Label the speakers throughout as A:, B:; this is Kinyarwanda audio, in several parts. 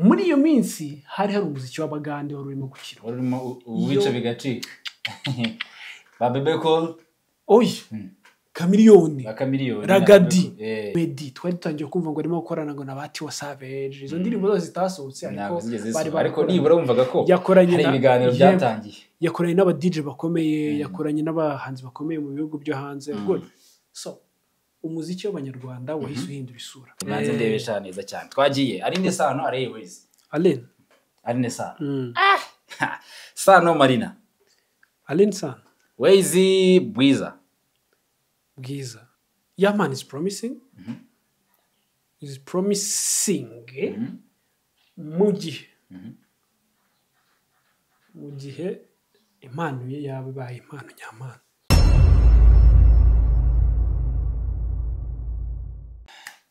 A: muri iyo minsi hari umuziki w'abagande wari urimo gukina
B: urimo uwica bigaci ba Bebe Cool
A: oya Chameleone Ragadi Medi twari dutangiye kumva ngo arimo gukorana ngo nabati wa Savage izo ndirimbo zose zitasohotse
B: ariko nibura wumvaga ko
A: yakoranye
B: ibiganiro byatangiye
A: yakoranye n'aba DJ bakomeye yakoranye n'abahanzi bakomeye mu bihugu byo hanze so umuziki w'abanyarwanda wahise uhindura isura
B: nanze ndebesha neza cyane twagiye Aline Sano Airways Aline Sano Sano Marina
A: Aline Sano
B: Wazy Bwiza
A: yeah man is promising is promising mu gihe impano ye yabaye impano nyamana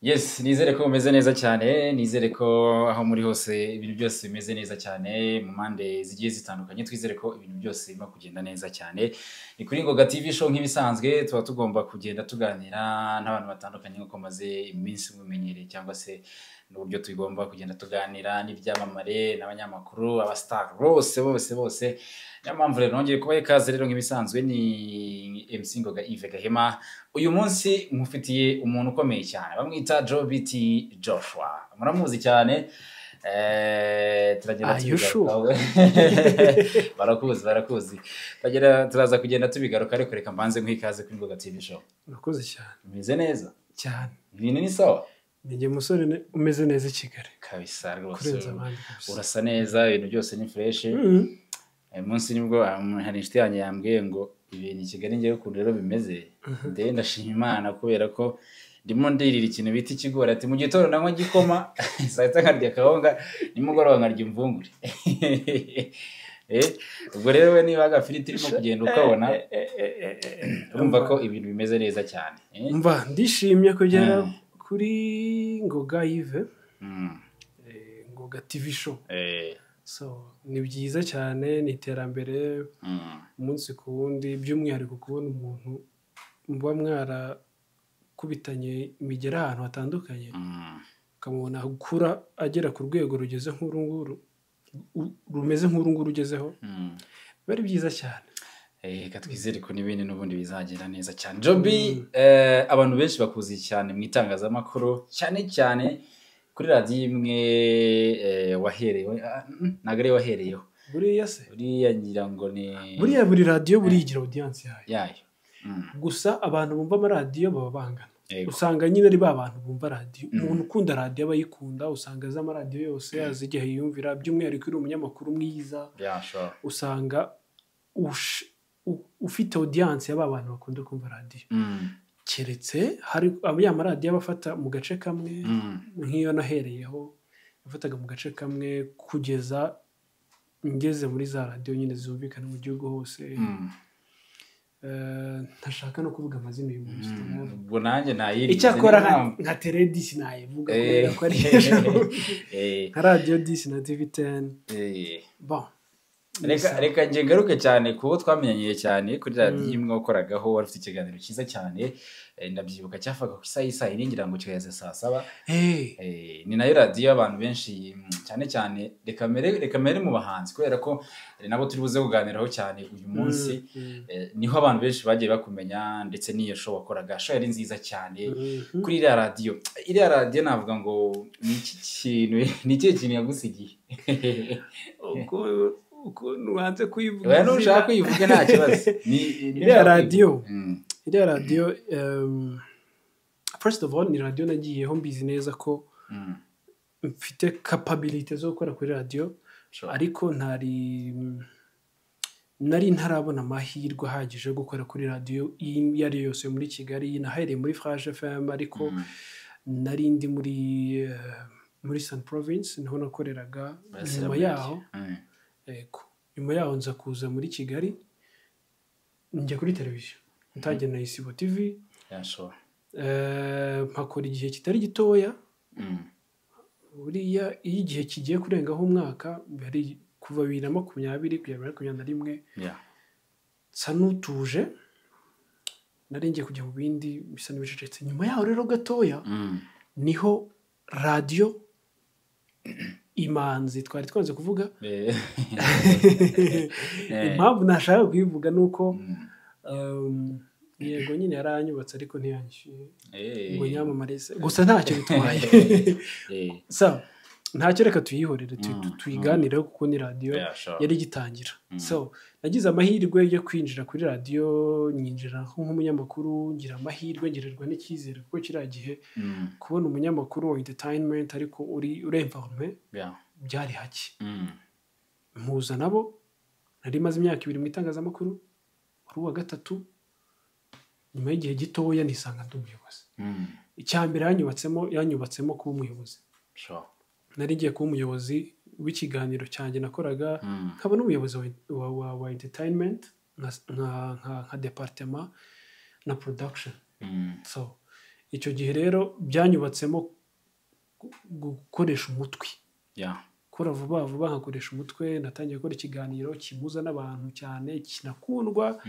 B: Yes, nizere ko umeze neza cyane, nizere ko aho muri hose ibintu byose bimeze neza cyane, mu mande zigiye zitandukanye, twizere ko ibintu byose birimo kugenda neza cyane. Ni kuri Ngoga TV show nk'ibisanzwe, tuba tugomba kugenda tuganira n'abantu batandukanye nko maze iminsi mumenyereye cyangwa se n'uburyo tugomba kugenda tuganira n'ibyamamare n'abanyamakuru, abastar bose. Nyamamvu rero nongeye kubaye kaze rero nk'ibisanzwe ni MC Ngoga Yves Gahima. Uyu munsi mufitiye umuntu ukomeye cyane bamwita Jobit Joshua muramuzi cyane turagenda tubigaruka barakuzi turaza kugenda tubigaruka ariko reka mbanze nk'ikaze kuri Ngoga TV show
A: murakoze cyane
B: umeze neza
A: cyane
B: ibintu ni sawa
A: nige musore umeze neza i Kigali
B: kabisa rwose urasa neza ibintu byose ni fresh munsi nibwo hari inshuti yanjye yambwiye ngo ibintu i Kigali ngiye ukunda rero bimeze ndashima Imana kubera ko ndimo ndirira ikintu bita ikigori ati mu gitondo nanywa gikoma saa nkarya kawunga nimugoroba nkarya imvungure ubwo rero we niba agafiriti irimo kugenda ukabona urumva ko ibintu bimeze neza cyane
A: mva ndishimye kugera kuri Ngoga Yves Ngoga TV show so ni byiza cyane ni iterambere umunsi ku wundi by'umwihariko kubona umuntu muba mwarakubitanye imigera ahantu hatandukanye ukamubona gukura agera ku rwego rugeze nk'urunguru rumeze nk'urunguru ugezeho bari byiza cyane
B: reka twizere ko n'ibindi n'ubundi bizagenda neza cyane Joby abantu benshi bakuzi cyane mu itangazamakuru cyane kuri radio imwe waherewe nagare wahereyeho
A: buriya se
B: buriya ngira ngo ni
A: buri radio burigira audience
B: yayo
A: gusa abantu bumva amaradiyo baba bangana usanga nyine ari bantu bumva radio umuntu ukunda radio abayikunda usanga za amaradiyo yose azigihe yumvira by'umwihariko uri umunyamakuru mwiza usanga ufite audience y'aba bantu bakunda kumva radio keretse hari amaradiyo abafata mu gace kamwe nk'iyo nahereyeho yafataga mu gace kamwe kugeza ngeze muri za radio nyine zumvikana mu gihugu hose ntashaka no kuvuga amazina y'uyu munsi
B: ubwo nanjye nayiri
A: icyakora nka Tele 10 nayivuga kubera ko ari nka Radio 10 na TV 10 bon
B: reka nje ngaruke cyane kuko twamenyanye cyane kuri radio imwe wakoragaho wari ufite ikiganiro cyiza cyane ndabyibuka cyafaga ku isaha iringira ngo kigeze saa 7 ni nayo radio abantu benshi cyane reka mere mu bahanzi kubera ko nabo turi buze kuganiraho cyane uyu munsi niho abantu benshi bagiye bakumenya ndetse niyo show wakoraga show yari nziza cyane kuri iriya radio navuga ngo ni iki kintu yagusigiye
A: ukuntu wanze kuyivuga
B: nushaka kuyivuga nta kibazo
A: iriya radio first of all ni radio nagiyeho mbizi neza ko mfite capability zo gukora kuri radio ariko nari ntarabona amahirwe ahagije gukora kuri radio iyo ari yose muri Kigali nahereye muri Flash FM ariko nari ndi muri Sun Province niho nakoreraga nyuma yaho nza kuza muri Kigali njya kuri televiziyo ntangiye na Isibo TV mpakora igihe kitari gitoya buriya iyo igihe kigiye kurengaho umwaka bari kuva 2020 kugera 2021 nsa n'utuje nari ngiye kujya mu bindi bisa n'ibicecetse nyuma yaho rero gatoya niho radio imanzi twari twanze kuvuga impamvu nashaka kubivuga ni uko yego nyine yaranyubatse ariko ntiyanyishyuye ngo nyamamare se gusa ntacyo bitwaye so ntacyo reka tuyihorere tuyiganireho kuko ni radiyo yari igitangira so nagize amahirwe yo kwinjira kuri radiyo nyinjira nk'umunyamakuru ngira amahirwe ngirirwa n'icyizere kuko kiriya gihe kubona umunyamakuru wa entertainment ariko uri informe byari hake mpuza nabo nari maze imyaka 2 mu itangazamakuru kuri wa gatatu nyuma y'igihe gitoya nisanga ndi umuyobozi icyambere yanyubatsemo kuba umuyobozi nari ngiye kuba umuyobozi w'ikiganiro cyanjye nakoraga nkaba n'umuyobozi wa entertainment nka departement na production so icyo gihe rero byanyubatsemo gukoresha umutwe kora vuba vuba nkakoresha umutwe natangiye gukora ikiganiro kimuza n'abantu cyane kinakundwa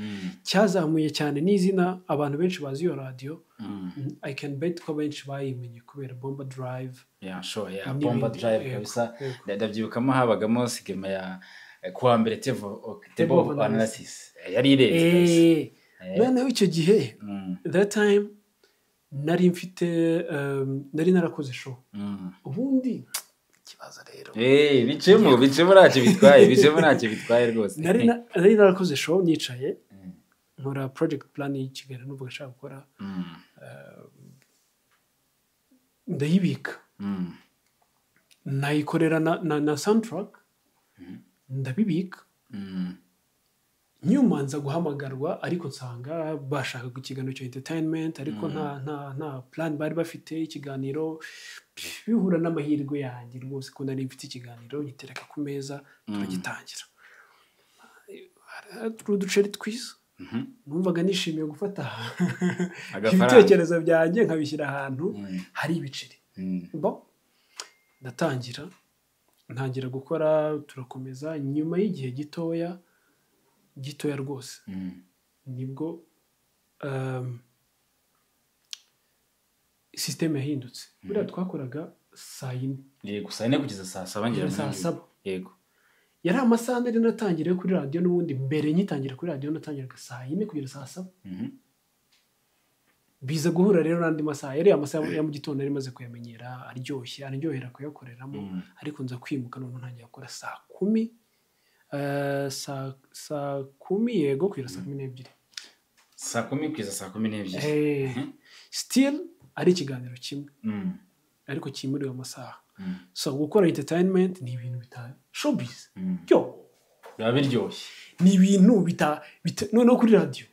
A: cyazamuye cyane n'izina abantu benshi bazi iyo radio I can bet ko benshi bayimenye kubera Bomba Drive
B: Bomba Drive kabisa ndabyibukamo habagamo sigema ya kuwa mbere table analysis yari ireze
A: noneho icyo gihe that time nari mfite nari narakoze show ubundi kibaza rero
B: bicemo ntacyo bitwaye rwose
A: nari narakoze show nicaye nkora project plan y'Kigali n'ubwo gashaka gukora ndayibika nayikorera na soundtrack ndabibika nyuma nza guhamagarwa ariko nsanga bashaka ikiganiro cya entertainment ariko nta plan bari bafite ikiganiro bihura n'amahirwe yanjye rwose ko nari mfite ikiganiro nyitereka ku meza turagitangira uduceri twiza numvaga nishimiye gufata ibitekerezo byanjye nkabishyira ahantu hari ibiceri ntangira gukora turakomeza nyuma y'igihe gitoya rwose nibwo system yahindutse buriya twakoraga saa 4
B: yego saa 4 kugeza saa 7 ngira
A: saa 7
B: yego
A: yari amasaha nari natangiriye kuri radio n'ubundi mbere nyitangira kuri radio natangiraga saa 4 kugeza saa 7 biza guhura rero n'andi masaha yari amasaha ya mu gitondo nari maze kuyamenyera aryohera kuyakoreramo ariko nza kwimuka none ntangiye gukora saa 10 saa 10 yego kugeza saa 12
B: saa 10 kugeza saa 12
A: still ari ikiganiro kimwe ariko kimuriwe amasaha so gukora entertainment ni ibintu bita showbiz
B: biba biryoshye
A: ni ibintu bita no kuri radio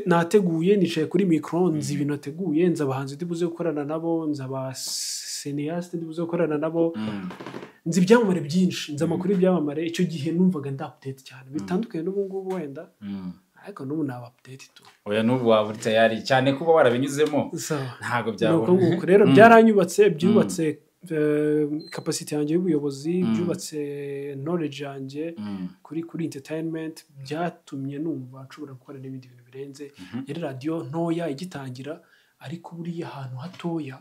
A: nateguye nicaye kuri micro nzi ibintu nateguye nza abahanzi ndibuze gukorana nabo nza aba cineaste ndibuze gukorana nabo nzi ibyamamare byinshi nzi amakuru y'ibyamamare icyo gihe numvaga ndapdate cyane bitandukanye n'ubu ngubu wenda ariko n'ubu naba update tu
B: oya n'ubu waba tayari cyane kuba warabinyuzemo ntago byabona
A: nuko rero byubatse capacity yanjye y'ubuyobozi byubatse knowledge yanjye kuri entertainment byatumye numva nshobora gukora n'ibindi bintu birenze yari radio ntoya igitangira ariko buriya ahantu hatoya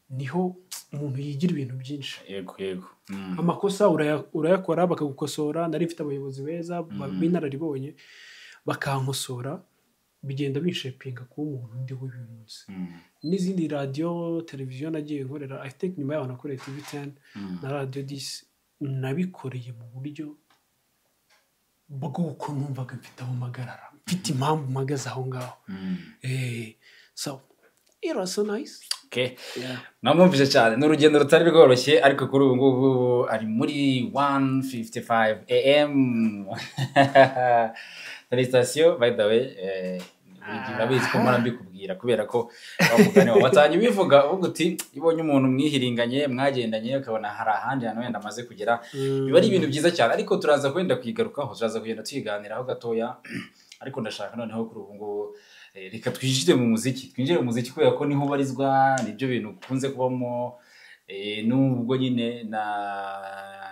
A: niho umuntu yigira ibintu byinshi
B: yego
A: amakosa urayakora bakagukosora nari mfite abayobozi beza binararibonye bakankosora bigenda bishepinga kuba umuntu ndi w'uyu munsi n'izindi radio televiziyo nagiye nkorera I think nyuma yaho nakoreye TV10 na radio 10 nabikoreye mu buryo bwo numvaga mfite aho magarara mfite impamvu mpagaze aho ngaho so it was so nice
B: namwumvise cyane n'urugendo rutari rworoshye ariko kuri ubu ngubu ari muri 1:55 AM station by the way urabizi ko mpora mbikubwira kubera ko bamugane watanye bivuga uvuga uti ibonye umuntu mwihiringanye mwagendanye ukabona hari ahandi hano wenda amaze kugera biba ari ibintu byiza cyane ariko turaza kwenda kwigarukaho turaza kugenda tuyiganiraho gatoya ariko ndashaka noneho kuri ubu ngubu reka twinjire mu muziki kubera ko niho barizwa nibyo bintu kunze kubamo nubwo nyine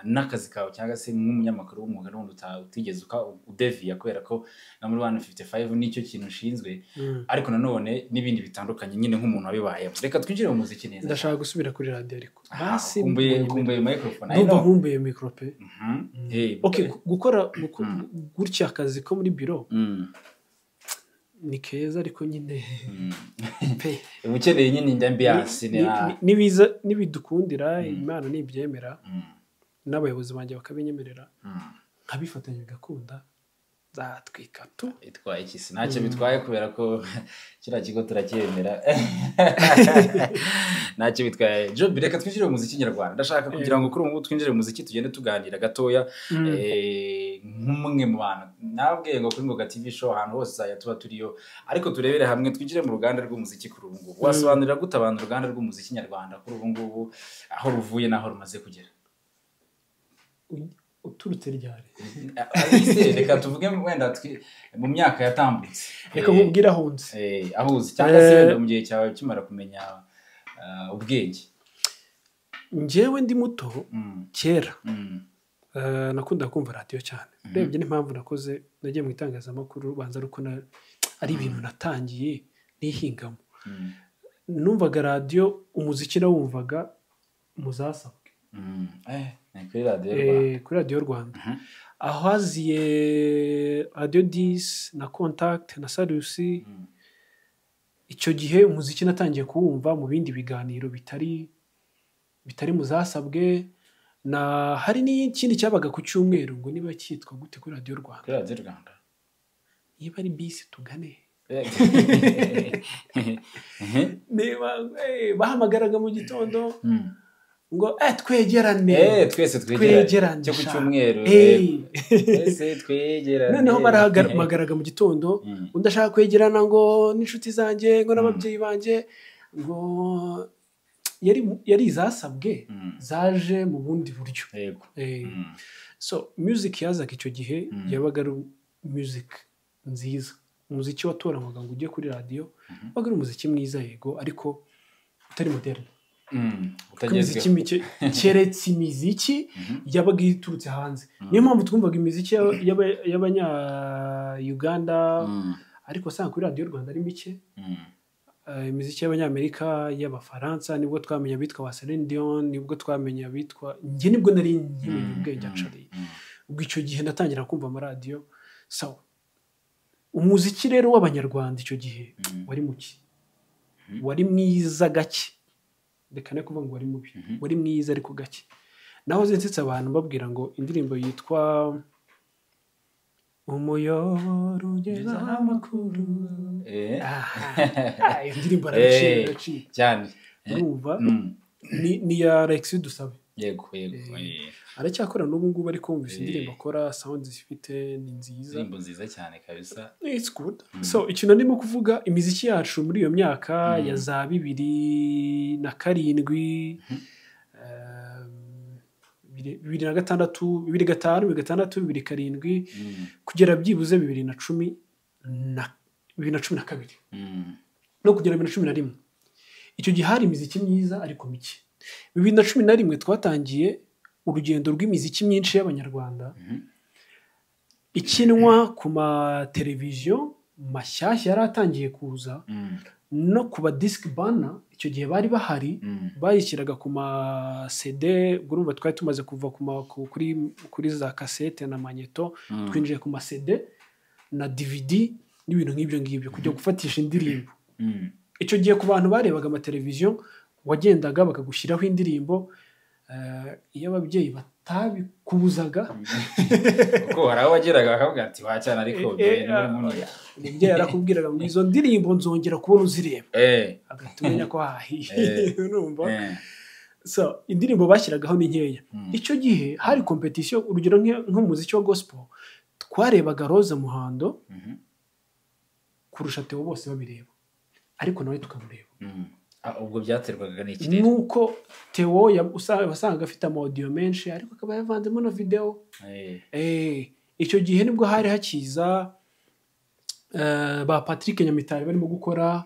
B: n'akazi kawe cyangwa se nk'umunyamakuru w'umwuga n'ubundi utigeze udeviya kubera ko na muri 155 nicyo kintu ushinzwe ariko nanone n'ibindi bitandukanye nyine nk'umuntu wabibayemo. Reka twinjire mu muziki neza.
A: Ndashaka gusubira kuri radio ariko
B: basi kumbuye microphone
A: ndumva nkumbuye micro pe. Okay, gukora gutya akazi ko muri biro ni keza ariko nyine
B: pe ubukeneye nyine indambiance
A: nibiza nibidukundira Imana nibyemera n'abayobozi banjye bakabinyemerera nkabifatanya bigakunda zatwika tu
B: itwaye iki sinacyo bitwaye kubera ko kira kigo turacyemera nacyo bitwaye. Job reka twinjire mu muziki nyarwanda. Ndashaka kugira ngo kuri ubu twinjire mu muziki tugende tuganira gatoya nk'umwe mu bantu nabwiye ngo kuri Ngoga TV show ahantu hose zaya tuba turiyo ariko turebere hamwe twinjire mu ruganda rw'umuziki kuri ubu ngubu. Wasobanurira gute abantu uruganda rw'umuziki nyarwanda kuri ubu ngubu aho ruvuye naho rumaze kugera?
A: Uturutse ryari
B: reka tuvuge wenda mu myaka yatambutse
A: reka nkubwira ahunze
B: ahuze cyangwa se mu gihe cyawe kimara kumenya ubwenge.
A: Njyewe ndi muto kera nakunda kumva radio cyane urebye n'impamvu nakoze nagiye mu itangazamakuru banza ariko ari ibintu natangiye nihingamo numvaga radio umuziki nawumvaga muzasabwe kuri radio Rwanda aho haziye Radio 10 na Contact na Salusi. Icyo gihe umuziki natangiye kuwumva mu bindi biganiro bitari muzasabwe na hari n'ikindi cyabaga ku cyumweru ngo niba cyitwa gute kuri Radio Rwanda.
B: Kuri Radio Rwanda
A: niba ari bisi tugane bahamagaraga mu gitondo ngo twegerane
B: twese twegerane cyo ku cyumweru twese twegerane
A: noneho barahamagaraga mu gitondo undashaka kwegerana ngo n'inshuti zanjye ngo n'ababyeyi banjye ngo yari zasabwe zaje mu bundi buryo. So music yazaga icyo gihe yabaga ari music nziza, umuziki watoranywaga ngo ujye kuri radio wabaga ari umuziki mwiza yego ariko utari moderne. Umuziki mike keretse imiziki yabaga iturutse hanze. Niyo mpamvu twumvaga imiziki y'abanya Uganda ariko sanga kuri Radio Rwanda ari mike. Imiziki y'abanyamerika y'abafaransa nibwo twamenya bitwa Celine Dion, nibwo twamenya bitwa nge nibwo nari ngimenye ubwenge actually. Ubwo icyo gihe natangira kumva amaradiyo. So umuziki rero w'abanyarwanda icyo gihe wari muki wari mwiza gake. Reka ne kuvuga ngo wari mubi wari mwiza ariko gake. Naho zensetsa abantu babwira ngo indirimbo yitwa Umuyoboro ugeza amakuru indirimbo aracika
B: cyane
A: urumva ni ya Alex Dusabe.
B: Yego
A: aracyakora n'ubu ngubu ariko wumvise indirimbo akora sound zifite ni nziza,
B: indirimbo nziza cyane kabisa.
A: It's good. So ikintu ndimo kuvuga imiziki yacu muri iyo myaka ya za 2007 2006 2005 2007 kugera byibuze 2012 no kugera 2011. Icyo gihe hari imiziki myiza ariko mike. 2011 twatangiye urugendo rw'imiziki myinshi y'abanyarwanda ikinwa ku ma televiziyo mashyashya yaratangiye kuza no kuba disc bana. Icyo gihe bari bahari bayishyiraga ku ma CD. Urumva twari tumaze kuva kuri za cassette na magneto twinjiye ku ma CD na DVD n'ibintu nk'ibyo ngibyo kujya gufatisha indirimbo. Icyo gihe ku bantu barebaga ama televiziyo wagendaga bakagushyiraho indirimbo iyo ababyeyi batabikubuzaga
B: kuko hari aho wageraga bakavuga ati wacyana ariko
A: umubyeyi yarakubwiraga ngo izo ndirimbo nzongera kubona uzireba agatumenya ko hahiye urumva. So indirimbo bashyiragaho ni nkeya. Icyo gihe hari competition urugero nk'umuziki wa gospel twarebaga Rose Muhando kurusha Theo bose babireba ariko nawe tukamureba.
B: Ubwo byaterwaga n'iki
A: rero nuko Theo wasanga afite audio menshi ariko akaba yavanzemo na video. Icyo gihe nibwo hari hakiza ba Patrick Nyamitari barimo gukora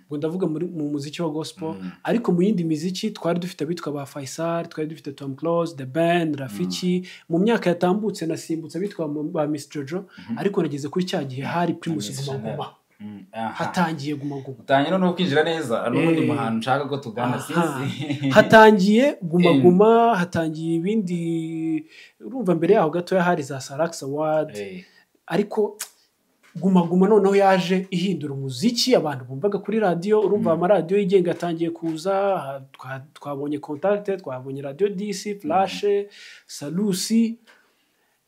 A: ngo ndavuga mu muziki wa gospel ariko mu yindi miziki twari dufite abitwa ba Faisal, twari dufite Tom Close, The Ben, Rafiki. Mu myaka yatambutse nasimbutse abitwa ba Miss Jojo ariko nageze kuri cya gihe hari Primus Guma Guma. Hatangiye Guma Guma.
B: Utangira no kwinjira neza n'undi muhantu nshaka ko tugana sinzi.
A: Hatangiye Guma Guma, hatangiye ibindi urumva mbere yaho gato hari za Salax Award ariko Guma Guma noneho yaje ihindura umuziki abantu bumvaga kuri radio. Urumva amaradiyo yigenga atangiye kuza, twabonye Contact, twabonye Radio DC, Flash, Salusi.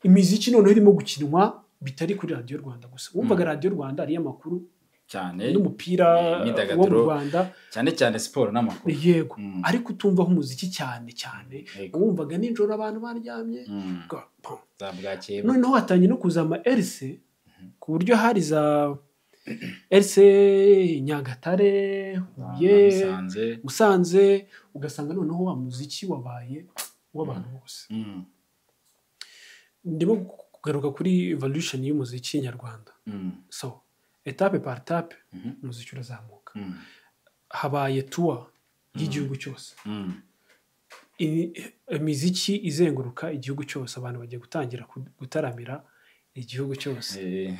A: Imiziki noneho irimo gukinwa bitari kuri Radio Rwanda gusa. Wumvaga Radio Rwanda ari amakuru
B: cyane
A: n'umupira wo mu Rwanda
B: cyane siporo n'amakuru.
A: Yego ariko utumva umuziki cyane wumvaga nijoro abantu baryamye noneho hatangiye no kuza ama RC ku buryo hari za RC Nyagatare, Musanze, ugasanga noneho wa muziki wabaye w'abantu bose. Ndimo kugaruka kuri evolution y'umuziki nyarwanda. So etape par etape umuziki urazamuka. Habaye tour y'igihugu cyose. Imiziki izenguruka igihugu cyose, abantu bagiye gutangira gutaramira igihugu cyose.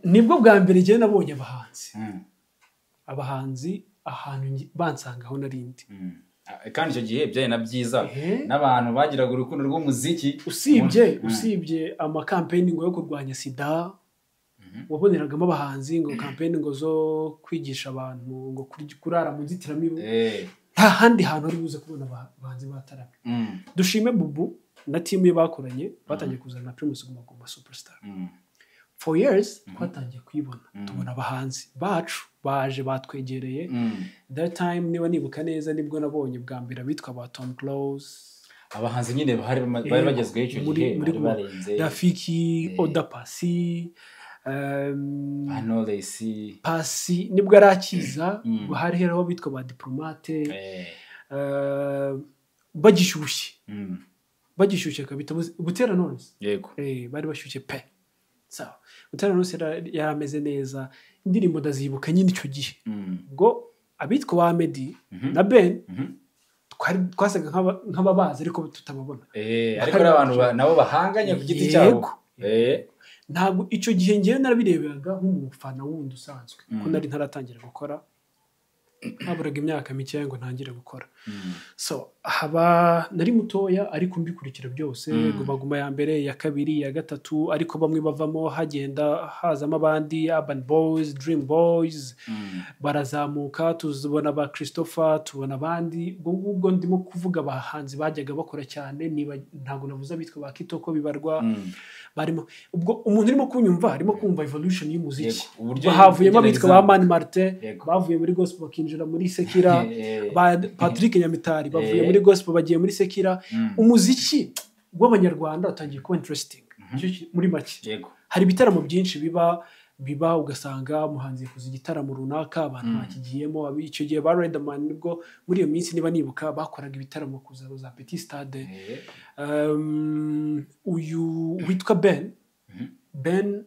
A: Nibwo bwa mbere igihe nabonye abahanzi ahantu bansangaho narindi.
B: Kandi icyo gihe byaye na byiza n'abantu bagiraga urukundo rw'umuziki.
A: Usibye amakampeni ngo yo kurwanya sida, waboneragamo abahanzi ngo kampeni ngo zo kwigisha abantu ngo kurara mu nzitiramibu. Nta handi hantu ari buze kubona abahanzi bataramye. Dushime Bubu na timu ye bakoranye batangiye kuzana Primus Guma Guma Superstar. For years twatangiye kwibona tubona abahanzi bacu baje batwegereye. That time niba nibuka neza nibwo nabonye bwa mbere abitwa ba Tom Close.
B: Abahanzi nyine bari bagezweho icyo gihe bari barenze.
A: Rafiki, Oda Pasi,
B: Knowless,
A: Pasi nibwo arakiza. Hari heraho bitwa ba Diplomate. Bagishyushye kabita Butera Knowless.
B: Yego.
A: Bari bashyushye pe. So Butera Knowless yarameze neza. Indirimbo ndazibuka nyine icyo gihe. Ngo abitwa ba Meddy na Ben twasaga nk'ababazi ariko tutababona.
B: Ariko abantu nabo bahanganye ku giti cyabo.
A: Ntabwo icyo gihe ngiye narabireberaga nk'umufana wundi usanzwe kuko nari ntaratangira gukora. Haburaga imyaka mike ngo ntangire gukora. So nari mutoya ariko mbikurikira byose. Guma Guma ya mbere, ya kabiri, ya gatatu, ariko bamwe bavamo hagenda hazamo abandi Urban Boys, Dream Boys. Barazamuka tuzibona ba Christopher, tubona abandi. Ubwo ndimo kuvuga abahanzi bajyaga bakora cyane, ntago navuze abitwa ba Kitoko bibarwa. Barimo ubwo umuntu urimo kunyumva arimo kumva evolution y'umuziki. Bahavuyemo abitwa ba Mani Martin, bavuye muri gospel bakinjira muri Sekira. Ba Patrick Nyamitari bavuye muri gospel bagiye muri Sekira. Umuziki w'abanyarwanda utangiye kuba interesting muri make. Hari ibitaramo byinshi biba ugasanga umuhanzi yakoze igitaramo runaka abantu bakigiyemo. Icyo gihe ba Riderman nibwo muri iyo minsi niba nibuka bakoraga ibitaramo kuza za Petit Stade. Uyu witwa Ben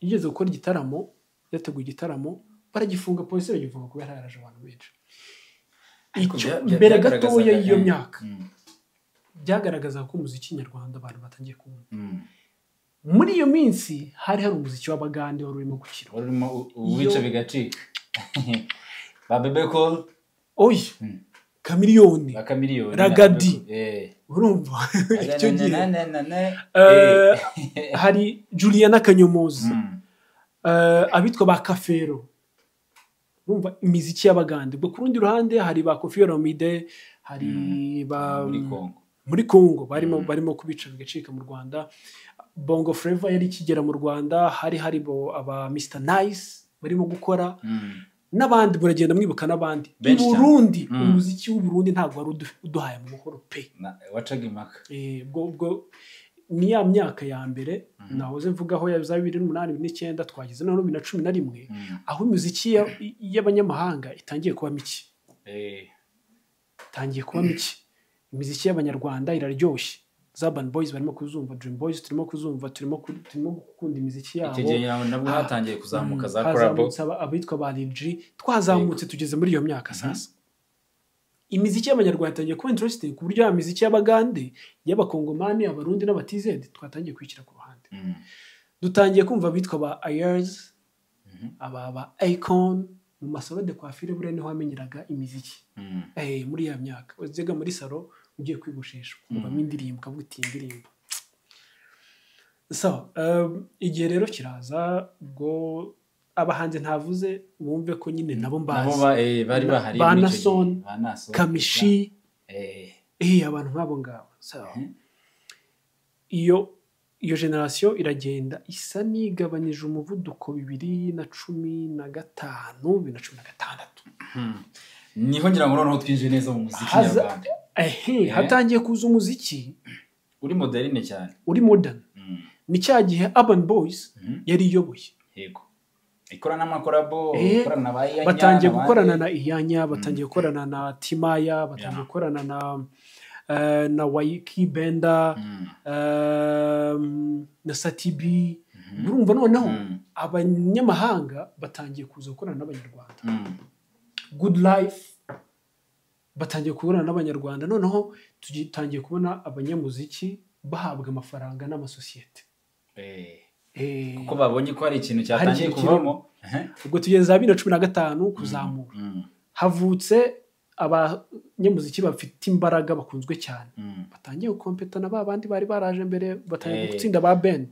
A: yigeze gukora igitaramo, yateguye igitaramo baragifunga, polisi iragifunga kubera yaraje abantu benshi. Mbere gatoya y'iyo myaka byagaragaza ko umuziki nyarwanda abantu batangiye kumva. Muri iyo minsi hari umuziki w'abagande wari urimo gukira,
B: wari urimo uwica bigacika. Ba Bebe Cool,
A: Chameleone, Ragadi, urumva icyo gihe hari Juliana Kanyomozi, abitwa ba Kafero. Urumva imiziki y'abagande. Ku rundi ruhande hari ba Koffi Olomide, hari ba muri Congo barimo kubica bigacika mu Rwanda. Bongo Flava yari kigera mu Rwanda, hari bo aba Mr Nice barimo gukora. N'abandi buragenda mwibuka n'abandi. I Burundi umuziki w'u Burundi ntabwo wari uduhaye mu muhoro pe.
B: Wacaga impaka.
A: Ubwo ni ya myaka ya mbere nahoze mvugaho ya 2008 2009 twagize no 2011 aho imuziki y'abanyamahanga itangiye kuba miki. Tangiye kuba miki. Imiziki y'abanyarwanda iraryoshye. za Urban Boys barimo kuzumva, Dream Boys turimo kuzumva, turimo gukunda imiziki yabo.
B: Icyo gihe nabwo hatangiye kuzamuka za collabo,
A: abitwa ba Lil G, twazamutse tugeze muri iyo myaka sasa. Imiziki y'abanyarwanda yatangiye kuba interesting ku buryo ya miziki y'abagande, y'abakongomani, abarundi n'abatizedi twatangiye kwikira ku ruhande. Dutangiye kumva abitwa ba Ayers, aba Icon, mu masalo de coiffure bure niho wamenyeraga imiziki. Muri ya myaka wajyaga muri salo ugiye kwigushishwa kumvamo indirimbo, ukavuga uti indirimbo. So igihe rero kiraza ubwo abahanzi ntavuze bumve ko nyine nabo mbazi,
B: bari bahari
A: Banason, Kamishi, abantu nk'abo ngabo. So iyo generation iragenda isa nigabanyije umuvuduko 2015 2016.
B: Niho ngira ngo noneho twinjiye neza mu muziki nyarwanda.
A: Hatangiye kuza umuziki
B: uri moderne cyane,
A: uri modern. Ni cya gihe Urban Boys yari iyoboye.
B: Yego. Ikorana n'amakorabo, ikorana na Iyanya,
A: batangiye gukorana na Iyanya, batangiye gukorana na Timaya, batangiye gukorana na Waiki Benda, na Satibi. Urumva noneho abanyamahanga batangiye kuza gukorana n'abanyarwanda. Good Life batangiye gukorana n'abanyarwanda. Noneho tugitangiye kubona abanyamuziki bahabwa amafaranga n'amasosiyete.
B: Kuko babonye ko hari ikintu cyatangiye kuvamo.
A: Ubwo tugeze za 2015 kuzamura. Havutse abanyamuziki bafite imbaraga bakunzwe cyane. Batangiye gukompetana babandi bari baraje mbere, batangiye gutsinda ba Ben.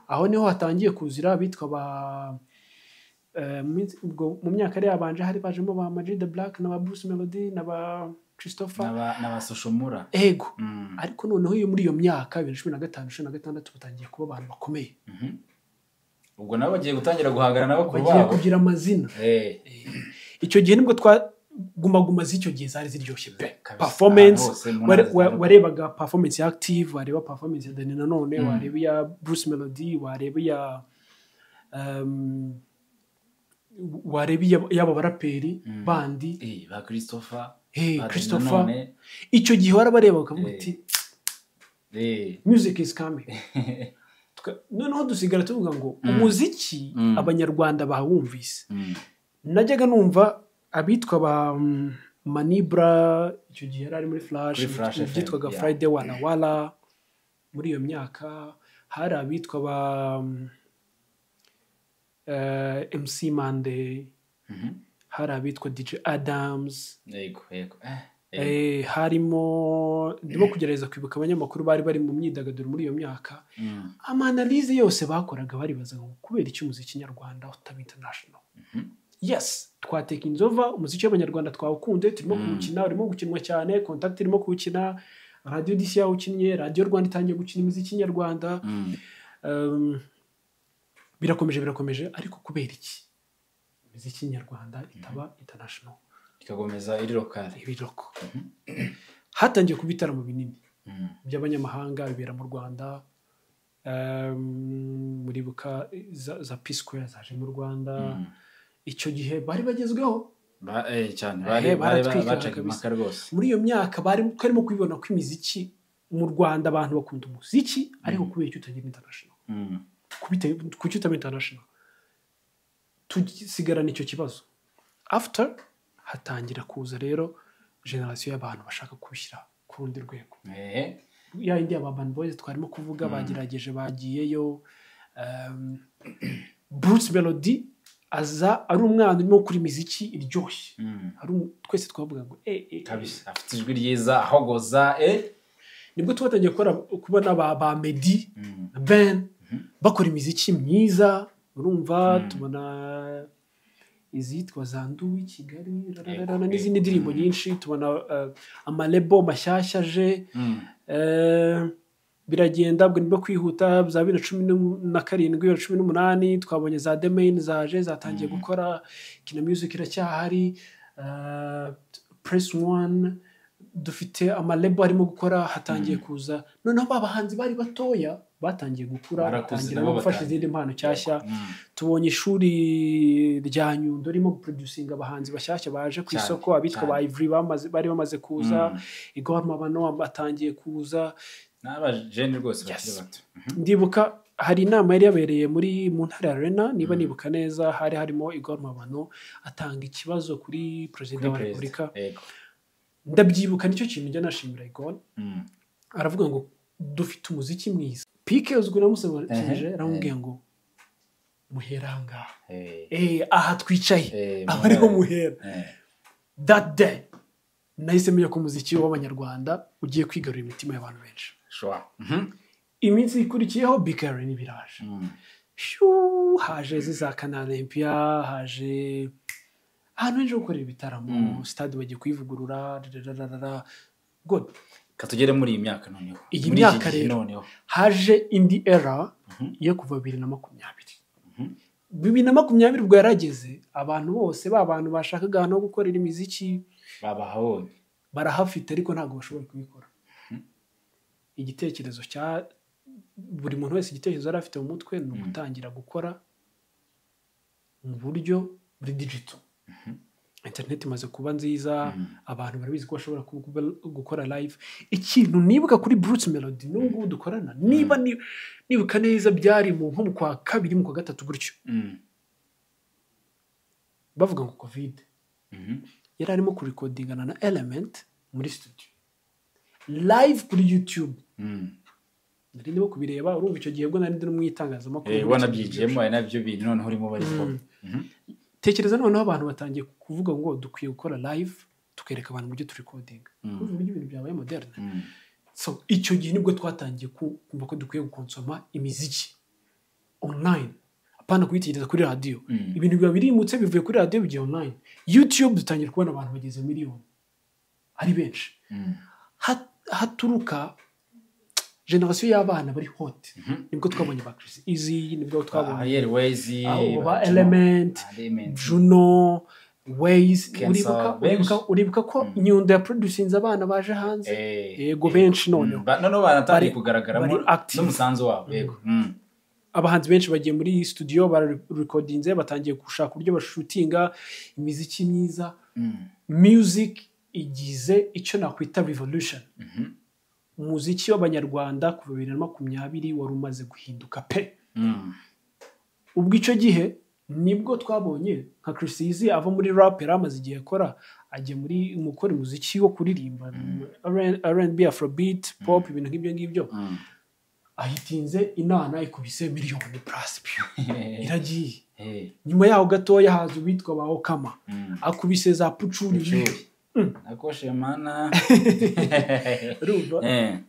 A: Aho niho hatangiye kuzira bitwa ba mu myaka yari yabanje hari bajemo ba Majid the Black na ba Bruce Melody na ba Christopher
B: na ba Soshomura.
A: Ariko noneho iyo muri iyo myaka 2015 2016 batangiye kuba abantu bakomeye.
B: Ubwo nabo bagiye gutangira guhangana nabo kuba
A: bagiye kugira amazina. Icyo gihe nibwo twaguma z'icyo gihe zari ziryoshye pe. Performance warebaga performance ya Active, wareba performance ya Dani Nanone, wareba ya Bruce Melody, wareba ya yaba baraperi bandi
B: ba Christopher.
A: Christopher. Icyo gihe warabareba ukavuga uti music is coming. Noneho dusigara tuvuga ngo umuziki abanyarwanda bawumvise. Najyaga numva abitwa ba Manibra, icyo gihe yari muri Flash, byitwaga Friday Wala Wala. Muri iyo myaka hari abitwa ba MC Monday, hari abitwa DJ Adams. Harimo ndimo kugerageza kwibuka abanyamakuru bari mu myidagaduro muri iyo myaka. Amanalize yose bakoraga baribaza ngo kubera iki umuziki nyarwanda utaba international. Yes, twateka inzova umuziki w'abanyarwanda twawukunde, turimo kuwukina, urimo gukinwa cyane, Contact irimo kuwukina, Radio DC yawukinnye, Radio Rwanda itangiye gukina imiziki nyarwanda. Birakomeje ariko kubera iki imiziki nyarwanda itaba international
B: ikagomeza iri local
A: ibiroko. Hatangiye kubitaramo binini by'abanyamahanga bibera mu Rwanda. Muribuka za P Square zaje mu Rwanda. Icyo gihe bari bagezweho
B: cyane, bari bacaga impaka rwose.
A: Muri iyo myaka twarimo kubibona ko imiziki mu Rwanda abantu bakunda umuziki ariko kubera icyo utagira international. Kuki utaba international tusigarana icyo kibazo. After hatangira kuza rero generation y'abantu bashaka kubishyira ku rundi rwego. Ya indi aba Urban Boys twarimo kuvuga bagerageje bagiyeyo. Bruce Melody aza ari umwana urimo kuri miziki iryoshye. Twese twavuga ngo
B: kabisa afite ijwi ryiza ahogoza.
A: Nibwo twatangiye kubona ba Meddy na Ben bakora imiziki myiza. Urumva tubona izitwa Zandu w'i Kigali n'izindi ndirimbo nyinshi. Tubona amalebo mashyashya aje. Biragenda bwo nibwo kwihuta za 2017 2018 twabonye za The Main zaje zatangiye gukora. Kina Music iracyahari, Press One, dufite amalebo arimo gukora. Hatangiye kuza noneho abahanzi bari batoya batangiye gukura, batangira no gufasha izindi mpano cyashya. Tubonye ishuri rya Nyundo rimo guproducinga abahanzi bashyashya baje ku isoko, abitwa ba Ivry bari bamaze kuza. Igor Mabano batangiye kuza.
B: n'abajene rwose bakiri bato.
A: Ndibuka hari inama yari yabereye mu ntara Arena niba nibuka neza, hari harimo Igor Mabano atanga ikibazo kuri perezida wa Repubulika. Ndabyibuka nicyo kintu njya nashimira Igor. Aravuga ngo dufite umuziki mwiza. Pike uzwi namusobanurije aramubwiye ngo muheranga. Aha twicaye aho ariho muhera. That day nahise menya ko umuziki w'abanyarwanda ugiye kwigarurira imitima y'abantu benshi. Iminsi ikurikiyeho BKR n'ibiraje. Haje za Canal Olympia, haje ahantu henshi ho gukorera ibitaramo, stade bagiye kuyivugurura. Good.
B: Katugere muri iyi myaka noneho.
A: Iyi myaka rero haje indi era yo kuva 2020. 2020 ubwo yarageze, abantu bose abantu bashakaga no gukorera imiziki
B: babahabonye,
A: barahafite ariko ntabwo bashobora kubikora. Igitekerezo cya buri muntu wese, igitekerezo yari afite mu mutwe ni ugutangira gukora mu buryo buri digital. Internet imaze kuba nziza, abantu barabizi ko bashobora gukora live. Ikintu nibuka kuri Bruce Melody n'ubwo dukorana, nibuka neza byari nko mu kwa kabiri mu kwa gatatu gutyo. Bavuga ngo covid, yari arimo kurekodingana na Element muri studio live kuri YouTube. Nari ndimo kubireba, urumva icyo gihe bwo nari ndi mu itangazamakuru
B: wanabyigiyemo nabyo bintu noneho urimo bariko.
A: Tekereza noneho abantu batangiye kuvuga ngo dukwiye gukora live tukereka abantu uburyo turekodinga. Uburyo ibintu byabaye moderne. So icyo gihe nibwo twatangiye kumva ko dukwiye gukonsoma imiziki online, apana kuyitegereza kuri radio. Ibintu biba birimutse bivuye kuri radio bigiye online. YouTube dutangiye kubona abantu bageze miliyoni ari benshi. Haturuka generation y'abana bari hot. Nibwo twabonye ba Chris Easy, nibwo twabonye
B: Airways,
A: ba Element, Juno, Ways. Uribuka ko Nyundo ya producinze abana baje hanze. Yego benshi noneho
B: banatangiye kugaragaramo n'umusanzu wabo. Yego
A: abahanzi benshi bagiye muri studio bararecordinze, batangiye gushaka uburyo bashutinga imiziki myiza. Music igize icyo nakwita revolution. Umuziki w'abanyarwanda kuva 2020 wari umaze guhinduka pe. Ubwo icyo gihe nibwo twabonye nka Chris Easy ava muri rap amaze igihe akora, ajye muri umukora umuziki wo kuririmba R&B, Afrobeat, pop, ibintu nk'ibyo ngibyo. Ahitinze inana ikubise miliyoni plus iragiye. Nyuma yaho gatoya haza uwitwa ba Okama akubise za Pucuri.
B: Nakoshe mana.
A: At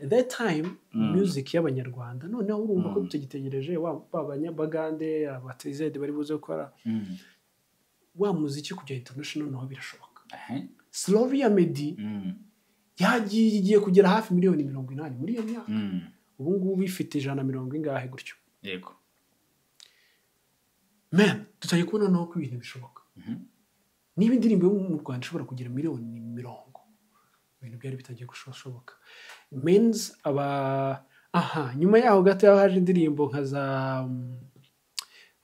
A: that time music y'abanyarwanda noneho urumva ko tutagitegereje babanyabagande abatezede bari buze gukora wa muziki kujya international naho birashoboka. Slowly ya Meddy yagiye kugera hafi miliyoni 80 muri iyo myaka. Ubu ngubu bifite 120 ingahe gutyo.
B: Yego
A: man, tutagiye kubona naho ko ibintu bishoboka. Niba indirimbo yo mu Rwanda ishobora kugira miliyoni 70, ibintu byari bitangiye gushoboka. Means nyuma yaho gato haje indirimbo nka za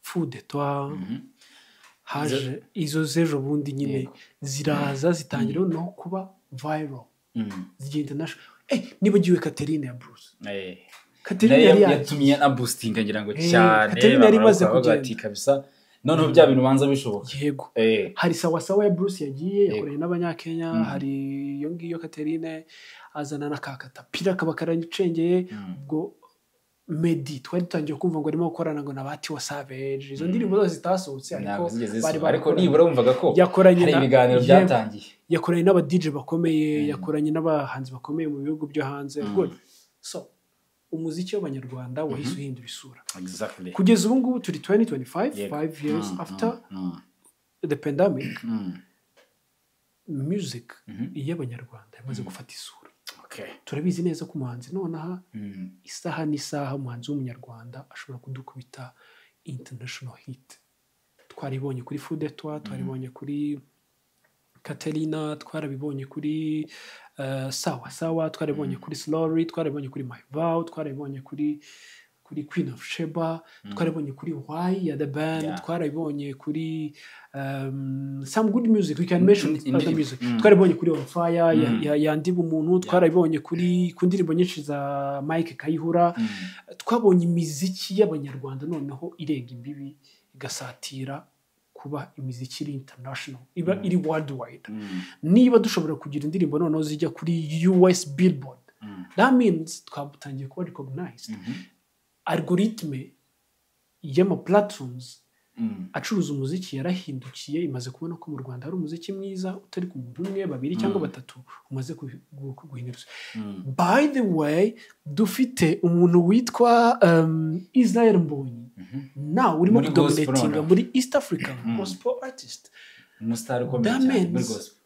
A: Food Toi, haje izo zejo bundi nyine ziraza zitangira no kuba viral. Zigenda national. Nibagiwe Catherine ya Bruce.
B: Catherine yari yatumye na boosting ngira ngo cyane.
A: Catherine yari maze kugenda
B: kabisa. Noneho bya bintu banza bishoboka.
A: Yego. Hari sawa ya Bruce yagiye yakoreye n'abanyakenya, hari iyo ngiyo Catherine azana na Kakatapira kabakaranyicengeye. Ubwo Meddy twari dutangiye kumva ngo arimo gukorana ngo nabati wa Savage. Izo ndirimbo zose zitasohotse
B: ariko nibura wumvaga ko
A: yakoranye
B: hari ibiganiro byatangiye.
A: Yakoranye n'aba DJ bakomeye, yakoranye n'abahanzi bakomeye mu bihugu byo hanze. Good. So umuziki w'abanyarwanda wahise uhindura isura.
B: Exactly.
A: Kugeza ubu ngubu turi 2025, 5 years after the pandemic. Music y'abanyarwanda yamaze gufata isura. Turabizi neza ko umuhanzi nonaha isaha n'isaha umuhanzi w'umunyarwanda ashobora kudukubita international hit. Twaribonye kuri Food Toi, twaribonye kuri Katerina, twarabibonye kuri sawa, twarabibonye kuri Slowly, twarabibonye kuri My Vow, twarabibonye kuri kuri Queen of Sheba, twarabonye kuri Why ya The Band, twarabonye kuri some good music, we can mention other music, twarabonye kuri On Fire ya Ndiba Umuntu, twarabonye kuri ku ndirimbo nyinshi za Mike Kayihura, twabonye imiziki y'abanyarwanda noneho irenga imbibi igasatira kuba imiziki iri international, iba iri worldwide. Niba dushobora kugira indirimbo noneho zijya kuri US Billboard, that means twabutangiye kuba recognized. Algoritme y'ama platforms acuruza umuziki yarahindukiye, imaze kubona ko mu Rwanda hari umuziki mwiza utari ku muntu umwe, babiri cyangwa batatu umaze guhinduka. By the way, dufite umuntu witwa Israel Mbonyi now urimo kudominatinga muri East Africa gospel artist,
B: umustar ukomeye cyane muri gospel,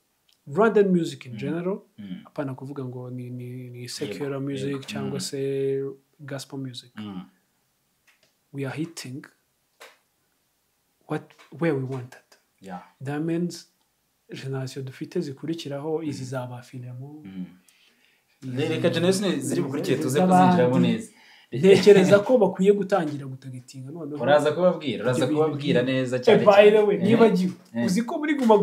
A: Rwandan music in general, apana kuvuga ngo ni secular music cyangwa se gospel music. We are hitting where we wanted. That means generation dufite zikurikiraho izi zaba filemo,
B: reka generation ziri bukurikire tuze kuzinjiramo neza.
A: Ntekereza ko bakwiye gutangira gutagitinga noneho.
B: Uraza kubabwira neza cyane.
A: By the way, nibagiwe uzi ko muri guma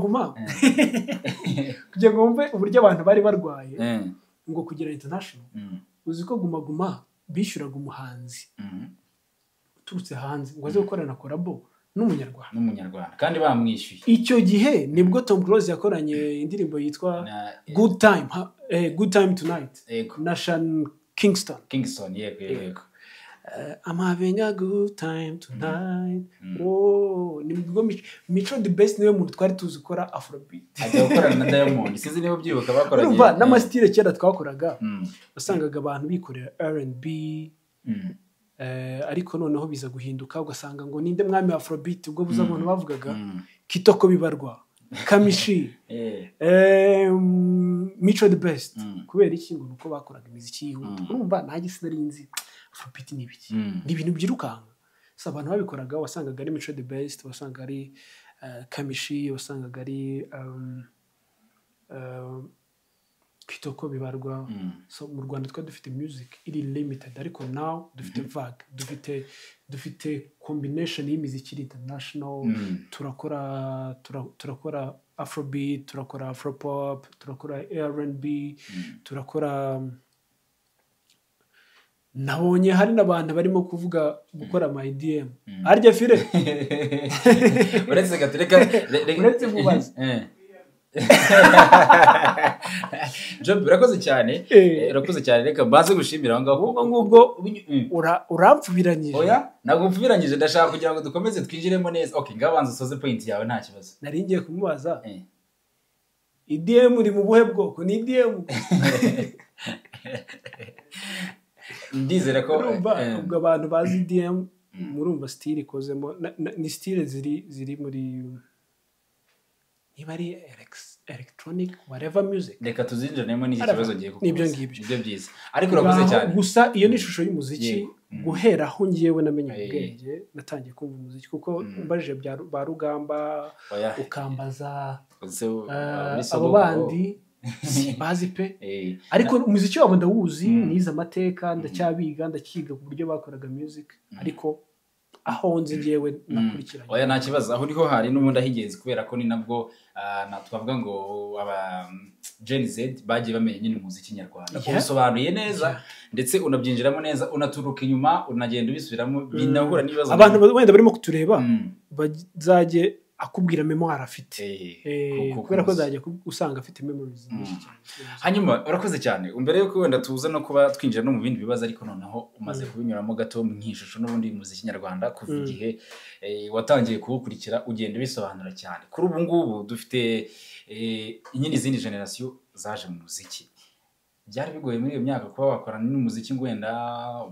A: kugira ngo wumve uburyo abantu bari barwaye ngo kugira international, uzi ko guma bishyuraga umuhanzi uturutse hanze ngo aze gukorana collabo n'umunyarwanda
B: kandi bamwishyuye.
A: Icyo gihe nibwo Tom Close yakoranye indirimbo yitwa Good Time Tonight na Sean Kingston. Yego. I'm having a good time tonight. Nibwo Mico the Best niwe muntu twari tuzi gukora Afrobeat.
B: Ajya gukorana na Diamond. Sizi niba byibuka bakoranye.
A: Urumva n'amastile kera twakoraga. Wasangaga abantu bikorera R&B. Ariko noneho biza guhinduka ugasanga ngo ninde mwami Afrobeat, ubwo buza abantu bavugaga Kitoko Bibarwa, Kamishi, Mico the Best. Kubera iki ngo nuko bakoraga imiziki yihuta. Urumva nanjye sinari nzi Afrobeat ni ibiki, ni ibintu byirukanga. So abantu babikoraga wasangaga ari Mico the Best, wasangaga ari Kamishi, wasangaga ari Kitoko Bibarwa. So mu Rwanda twa dufite music iri limited, ariko now dufite vague, dufite combination y'imiziki international. turakora Afrobeat, turakora Afropop, turakora R&B, turakora. Nabonye hari n'abantu barimo kuvuga gukora ama IDM. Arya fire
B: uretse gatureka
A: uretse mubaza
B: Job urakoze cyane, reka mbaze gushimira aho ngaho
A: ngubwo urampfubiranyije.
B: Oya ntabwo mpfubiranyije, ndashaka kugira ngo dukomeze twinjiremo neza. Okay, ngabanza usoze point yawe nta kibazo.
A: Nari ngiye kumubaza IDM uri mu buhe bwoko? Ni IDM
B: ndizera ko
A: ubwo abantu bazi IDM murumva style ikozemo ni style ziri muri niba ari electronic whatever music.
B: Reka tuzinjiremo n'iki kibazo giye kukuza.
A: Nibyo
B: byiza. Ariko urakoze cyane.
A: Gusa iyo ni ishusho y'umuziki guhera aho ngiyewe namenye ubwenge, natangiye kumva umuziki kuko mbajije ba Rugamba ukambaza abo bandi bazi pe. Ariko umuziki wabo ndawuzi, nize amateka, ndacyabiga, ndakiga ku buryo bakoraga music, ariko aho nzi ngewe nakurikiranye.
B: Oya nta kibazo, aho niho hari n'ubundi ahigenzi, kubera ko ni nabwo twavuga ngo aba Gen Z bagiye bamenye nyine umuziki nyarwanda, usobanuye neza ndetse unabyinjiramo neza, unaturuka inyuma unagenda ubisubiramo, binahura n'ibibazo.
A: Abantu wenda barimo kutureba bazaje akubwira memoire afite, kubera ko zaje usanga afite memories nyinshi cyane.
B: Hanyuma urakoze cyane. Umbere yuko wenda tuza no kuba twinjira no mu bindi bibazo, ariko noneho umaze kubinyuramo gato mu nkishusho n'ubundi muziki nyarwanda kuva igihe watangiye kuwukurikira ugenda bisobanura cyane. Kuri ubu ngubu dufite inyindi zindi generation zaje mu muziki. Byari bigoye muri iyo myaka kuba wakorana n'umuziki ngo wenda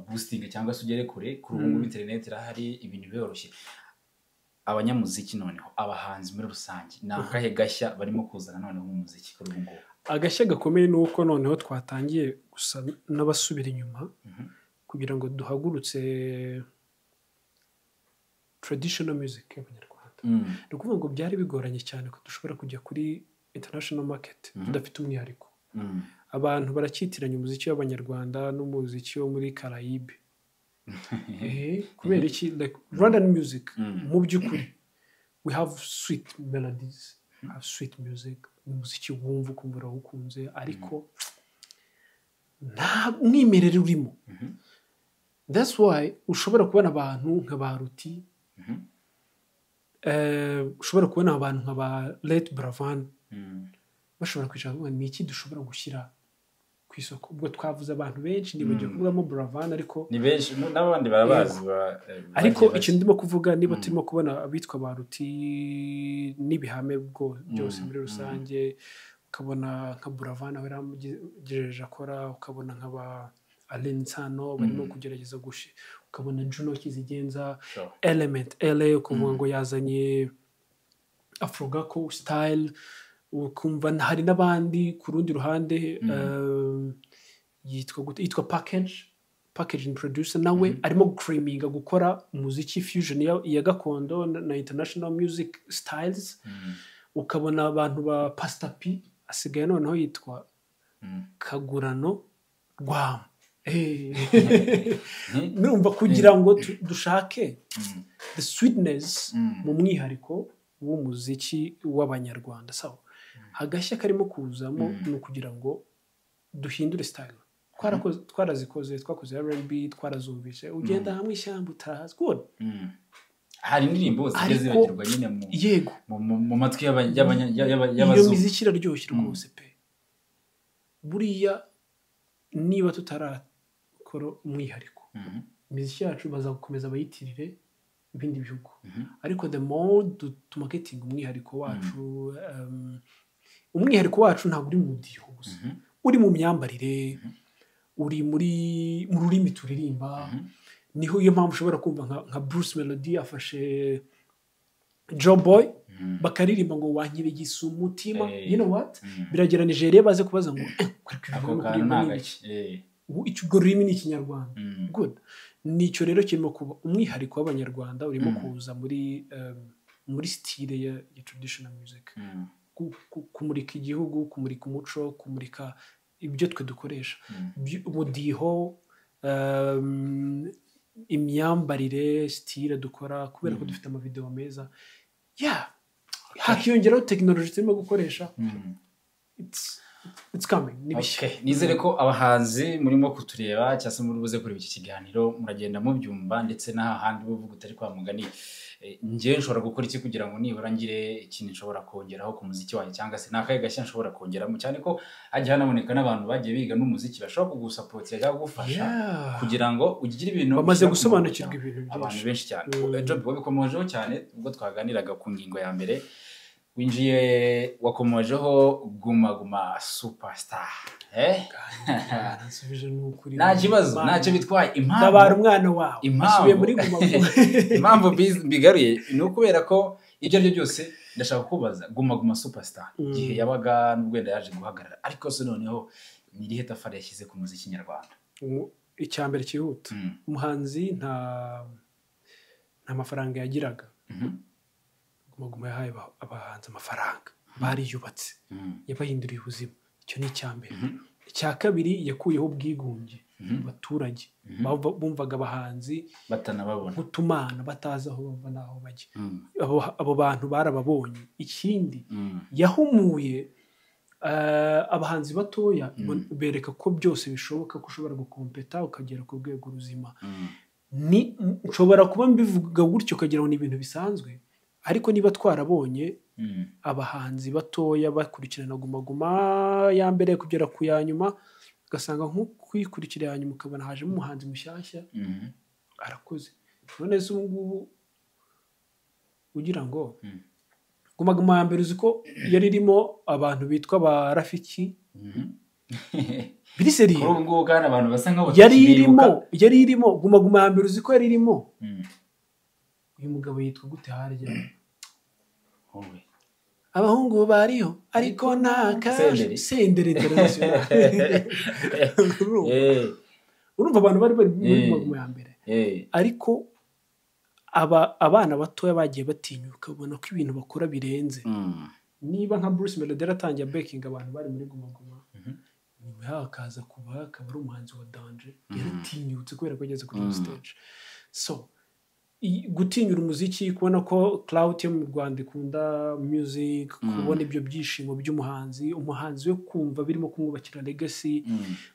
B: boosting cyangwa se ugere kure. Kuri ubu ngubu internet irahari, ibintu byoroshye. Abanyamuziki noneho abahanzi muri rusange ni akahe gashya barimo kuzana noneho mu muziki kuri ubu ngubu?
A: Agashya gakomeye nuko noneho twatangiye gusa n'abasubira inyuma kugira ngo duhagurutse traditional music y'abanyarwanda. Ni ukuvuga ngo byari bigoranye cyane ko dushobora kujya kuri international market tudafite umwihariko. Abantu baracyitiranya umuziki w'abanyarwanda n'umuziki wo muri Caraïbe. kubera iki like Rwandan music mu by'ukuri we have sweet melodies, have sweet music, umuziki wumva ukumva urawukunze ariko nta mwimerere urimo. That's why ushobora kubona abantu nka ba Ruti, ushobora kubona abantu nka ba Let Bravan bashobora kwicara ngo ni iki dushobora gushyira ku isoko. Ubwo twavuze abantu benshi nibagiye kuvugamo Bravan ariko
B: ni benshi n'abandi barabazi
A: ariko icyo ndimo kuvuga niba turimo kubona abitwa ba Ruti n'ibihame byose muri rusange, ukabona nka Bravan aho yaramugejeje akora, ukabona nka ba Alain Nsano barimo kugerageza ukabona Juno Kizigenza, Element LA ukumva ngo yazanye Afrogaco style, ukumva hari n'abandi ku rundi ruhande yitwa packaging producer nawe arimo gucreaminga gukora umuziki fusion ya gakondo na international music styles. Ukabona abantu ba Pastor P asigaye noneho yitwa Kagurano Rwam. Numva kugira ngo dushake the sweetness mu mwihariko w'umuziki w'abanyarwanda. So hagashya karimo kuzamo no kugira ngo duhindure style. Twarazikoze, twakoze R&B, twarazumvise ugenda hamwe ishyamba utahazi good.
B: Hari indirimbo zigeze bagirwa nyine mu matwi y'abazungu.
A: Iyo miziki iraryoshye rwose pe. Buriya niba tutarakora umwihariko imiziki yacu bazakomeza bayitirire ibindi bihugu, ariko the more to marketing umwihariko wacu, umwihariko wacu ntabwo uri mu diho gusa, uri mu myambarire, uri mu rurimi turirimba. Niho iyo mpamvu ushobora kumva nka Bruce Melody afashe Joe Boy bakaririmba ngo wanyibigisa umutima, you know what, biragera Nigeria baze kubaza ngo icyo rurimi ni Ikinyarwanda. Good. Nicyo rero kirimo kuba umwihariko w'abanyarwanda urimo kuza muri style ya traditional music, kumurika igihugu, kumurika umuco, kumurika ibyo twe dukoresha, umudiho, imyambarire, style dukora, kubera ko dufite amavideo meza. Hakiyongeraho technology turimo gukoresha. It's coming.
B: Nizere ko abahanzi murimo kutureba cyangwa se muri buze kureba iki kiganiro muragenda mubyumva, ndetse n'ahandi buvuga utari kwa mugani ngiye nshobora gukora iki kugira ngo nibura ngire ikintu nshobora kongeraho ku muziki wanjye, cyangwa se nakaye gashya nshobora kongeramo, cyane ko hajya hanaboneka n'abantu bagiye biga n'umuziki bashobora kugusupportira cyangwa kugufasha kugira ngo ugire ibintu
A: bamaze gusobanukirwa ibintu byinshi.
B: Abantu benshi cyane Job wabikomojeho cyane ubwo twaganiraga ku ngingo ya mbere, winjiye wakomojeho Guma Guma Superstar. Nta kibazo, ntacyo bitwaye.
A: Impamvu umwana wawe asubiye muri Guma Guma,
B: impamvu bigaruye ni ukubera ko ibyo aribyo byose ndashaka kubaza Guma Guma Superstar igihe yabaga n'ubwenda yaje guhagarara, ariko se noneho ni irihe tafari yashyize ku muziki nyarwanda?
A: Icyambere cyihuta, umuhanzi nta mafaranga yagiraga. Guma Guma yahaye abahanzi amafaranga, bariyubatse, yabahinduriye ubuzima. Icyo ni icyambere. Icya kabiri yakuyeho ubwigunge abaturage bumvaga abahanzi
B: batanababona,
A: gutumana batazi aho bava n'aho bajya. Abo bantu barababonye. Ikindi yahumuye abahanzi batoya, bereka ko byose bishoboka, ko ushobora gukompeta ukagera ku rwego ruzima. Nshobora kuba mbivuga gutyo ukagira ngo ni ibintu bisanzwe, ariko niba twarabonye abahanzi batoya bakurikirana Guma Guma ya mbere kugera ku ya nyuma, ugasanga nko kwikurikira ya nyuma ukabona hajemo umuhanzi mushyashya arakoze. None se ubu ngubu ugira ngo Guma Guma ya mbere uzi ko yari irimo abantu bitwa ba Rafiki, biriseri
B: kuri ngo kandi abantu basa nkaho
A: yari irimo Guma Guma ya mbere uzi ko yari irimo uyu mugabo yitwa gute harya? Abahungu bariho ariko nakaje Senderi International. Urumva abantu bari muri Guma Guma ya mbere, ariko abana batoya bagiye batinyuka, ubona ko ibintu bakora birenze. Niba nka Bruce Melody yaratangiye baking abantu bari muri Guma Guma, nyuma yaho akaza kuba akaba ari umuhanzi wa danje yaratinyutse kubera ko ageze kuri stage. So gutinyura umuziki, kubona ko Clout yo mu Rwanda ikunda music, kubona ibyo byishimo by'umuhanzi, umuhanzi we kumva birimo kumwubakira legacy.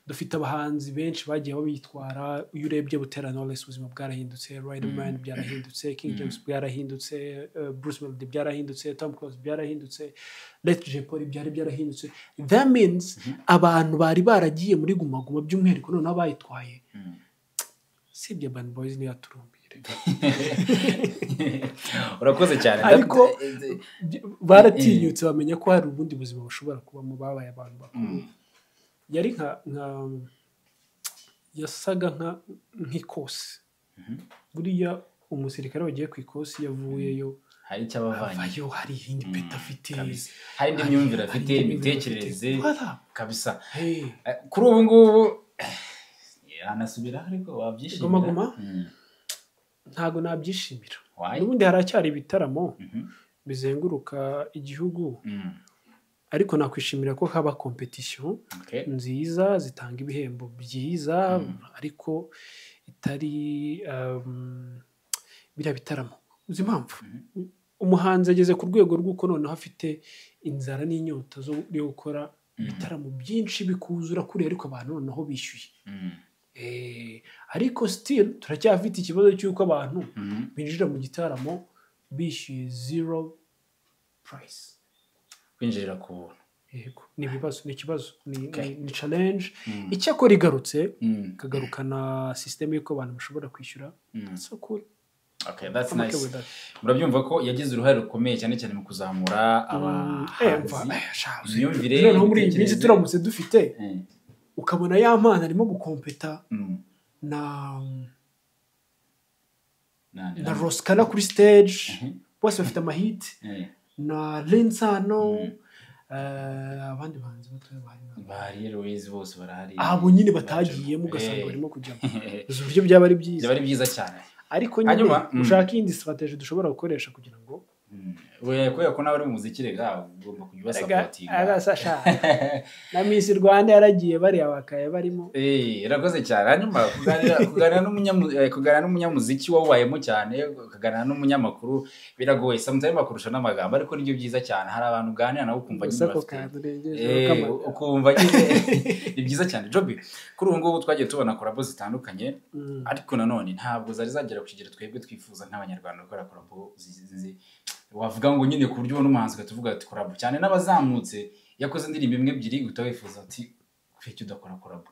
A: Dufite abahanzi benshi bagiye babitwara, iyo urebye Butera Knowless ubuzima bwarahindutse, Riderman byarahindutse, King James byarahindutse, Bruce Melody byarahindutse, Tom Close byarahindutse, Let J Polly byarahindutse. That means abantu bari baragiye muri Guma Guma by'umwihariko noneho bayitwaye. Sibye Urban Boys niyo yaturumbiye.
B: Urakoze cyane.
A: Ariko baratinyutse bamenya ko hari ubundi buzima bushobora kuba mu babaye abantu bakuru. Yari yasaga nk'ikosi. Buriya umusirikare wagiye ku ikosi yavuyeyo
B: hari icyo abavanye,
A: hari iyindi peta afite,
B: hari indi myumvire afite, imitekerereze kabisa. Kuri ubu ngubu anasubira ariko wabyishimira?
A: Guma ntago nabyishimira. N'ubundi haracyari ibitaramo bizenguruka igihugu, ariko nakwishimira ko haba competition nziza zitanga ibihembo byiza, ariko itari biriya bitaramo. Uzi impamvu umuhanzi ageze ku rwego rw'uko noneho afite inzara n'inyota yo gukora ibitaramo byinshi bikuzura kuri, ariko abantu noneho bishyuye. Ariko still turacyafite ikibazo cy'uko abantu binjira mu gitaramo bishyuye zero price.
B: Kwinjira ku buntu.
A: Yego, ni ibibazo, ni ikibazo, ni challenge. Icyakora igarutse kagarukana system y'uko abantu bashobora kwishyura. That's so cool.
B: Okay, that's nice. Murabyumva ko yagize uruhare rukomeye cyane cyane mu kuzamura abahanzi. Imyumvire
A: noneho muri iyi minsi turamutse dufite ukabona ya mpano arimo gukompeta na Roskana kuri stage, bose bafite amahit, na Lensano, abandi bahanzi
B: bari Louise bose barahari,
A: abo nyine batagiyemo ugasanga barimo kujyamo. Uzi uburyo byaba ari byiza,
B: byaba ari byiza cyane.
A: Ariko nyine ushaka iyindi strategy dushobora gukoresha kugira ngo
B: kubera ko nawe uri mu muziki rega ugomba kujya
A: ubasapotinga. Na Miss Rwanda yaragiye bariya bakaye barimo.
B: Irakoze cyane. Hanyuma kuganira n'umunyamuziki wabayemo cyane, kuganira n'umunyamakuru biragoye sometimes bakurusha n'amagambo, ariko nibyo byiza cyane. Hari abantu uganira nabo ukumva nyine ukumva ni byiza cyane. Joby, kuri ubu ngubu twagiye tubona collabo zitandukanye, ariko nanone ntabwo zari zagera ku kigero twebwe twifuza nk'abanyarwanda gukora collabo wavuga ngo nyine ku buryo ubona umuhanzi ugatuvuga ati collabo, cyane n'abazamutse yakoze indirimbo imwe ebyiri uhita wifuza ati kuki udakora collabo.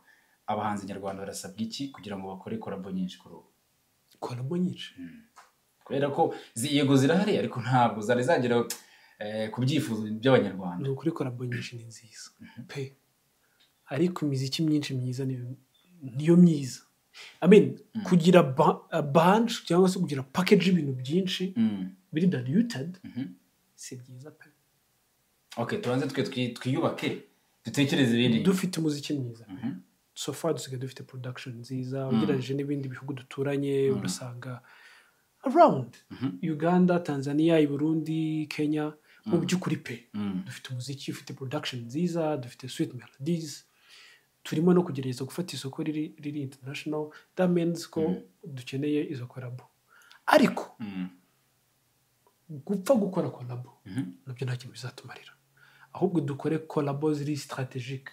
B: Abahanzi nyarwanda barasabwa iki kugira ngo bakore collabo nyinshi kuri ubu?
A: Collabo nyinshi
B: kubera ko yego zirahari, ariko ntabwo zari zagera ku byifuzo by'abanyarwanda.
A: Ni ukuri collabo nyinshi ni nziza pe, ariko imiziki myinshi myiza niyo myiza. I mean kugira bunch cyangwa se kugira package ibintu byinshi biri diluted si byiza pe.
B: Okay, tubanze twiyubake dutekereze ibindi.
A: Dufite umuziki mwiza so far, dusigaye dufite production nziza ugereranyije n'ibindi bihugu duturanye. Urasanga around Uganda, Tanzania, Burundi, Kenya, mu by'ukuri pe dufite umuziki ufite production nziza, dufite sweet melodies. Turimo no kugerageza gufata isoko riri international. That means ko dukeneye izo collabo, ariko gupfa gukora collabo nabyo nta kintu bizatumarira, ahubwo dukore collabo ziri strategic.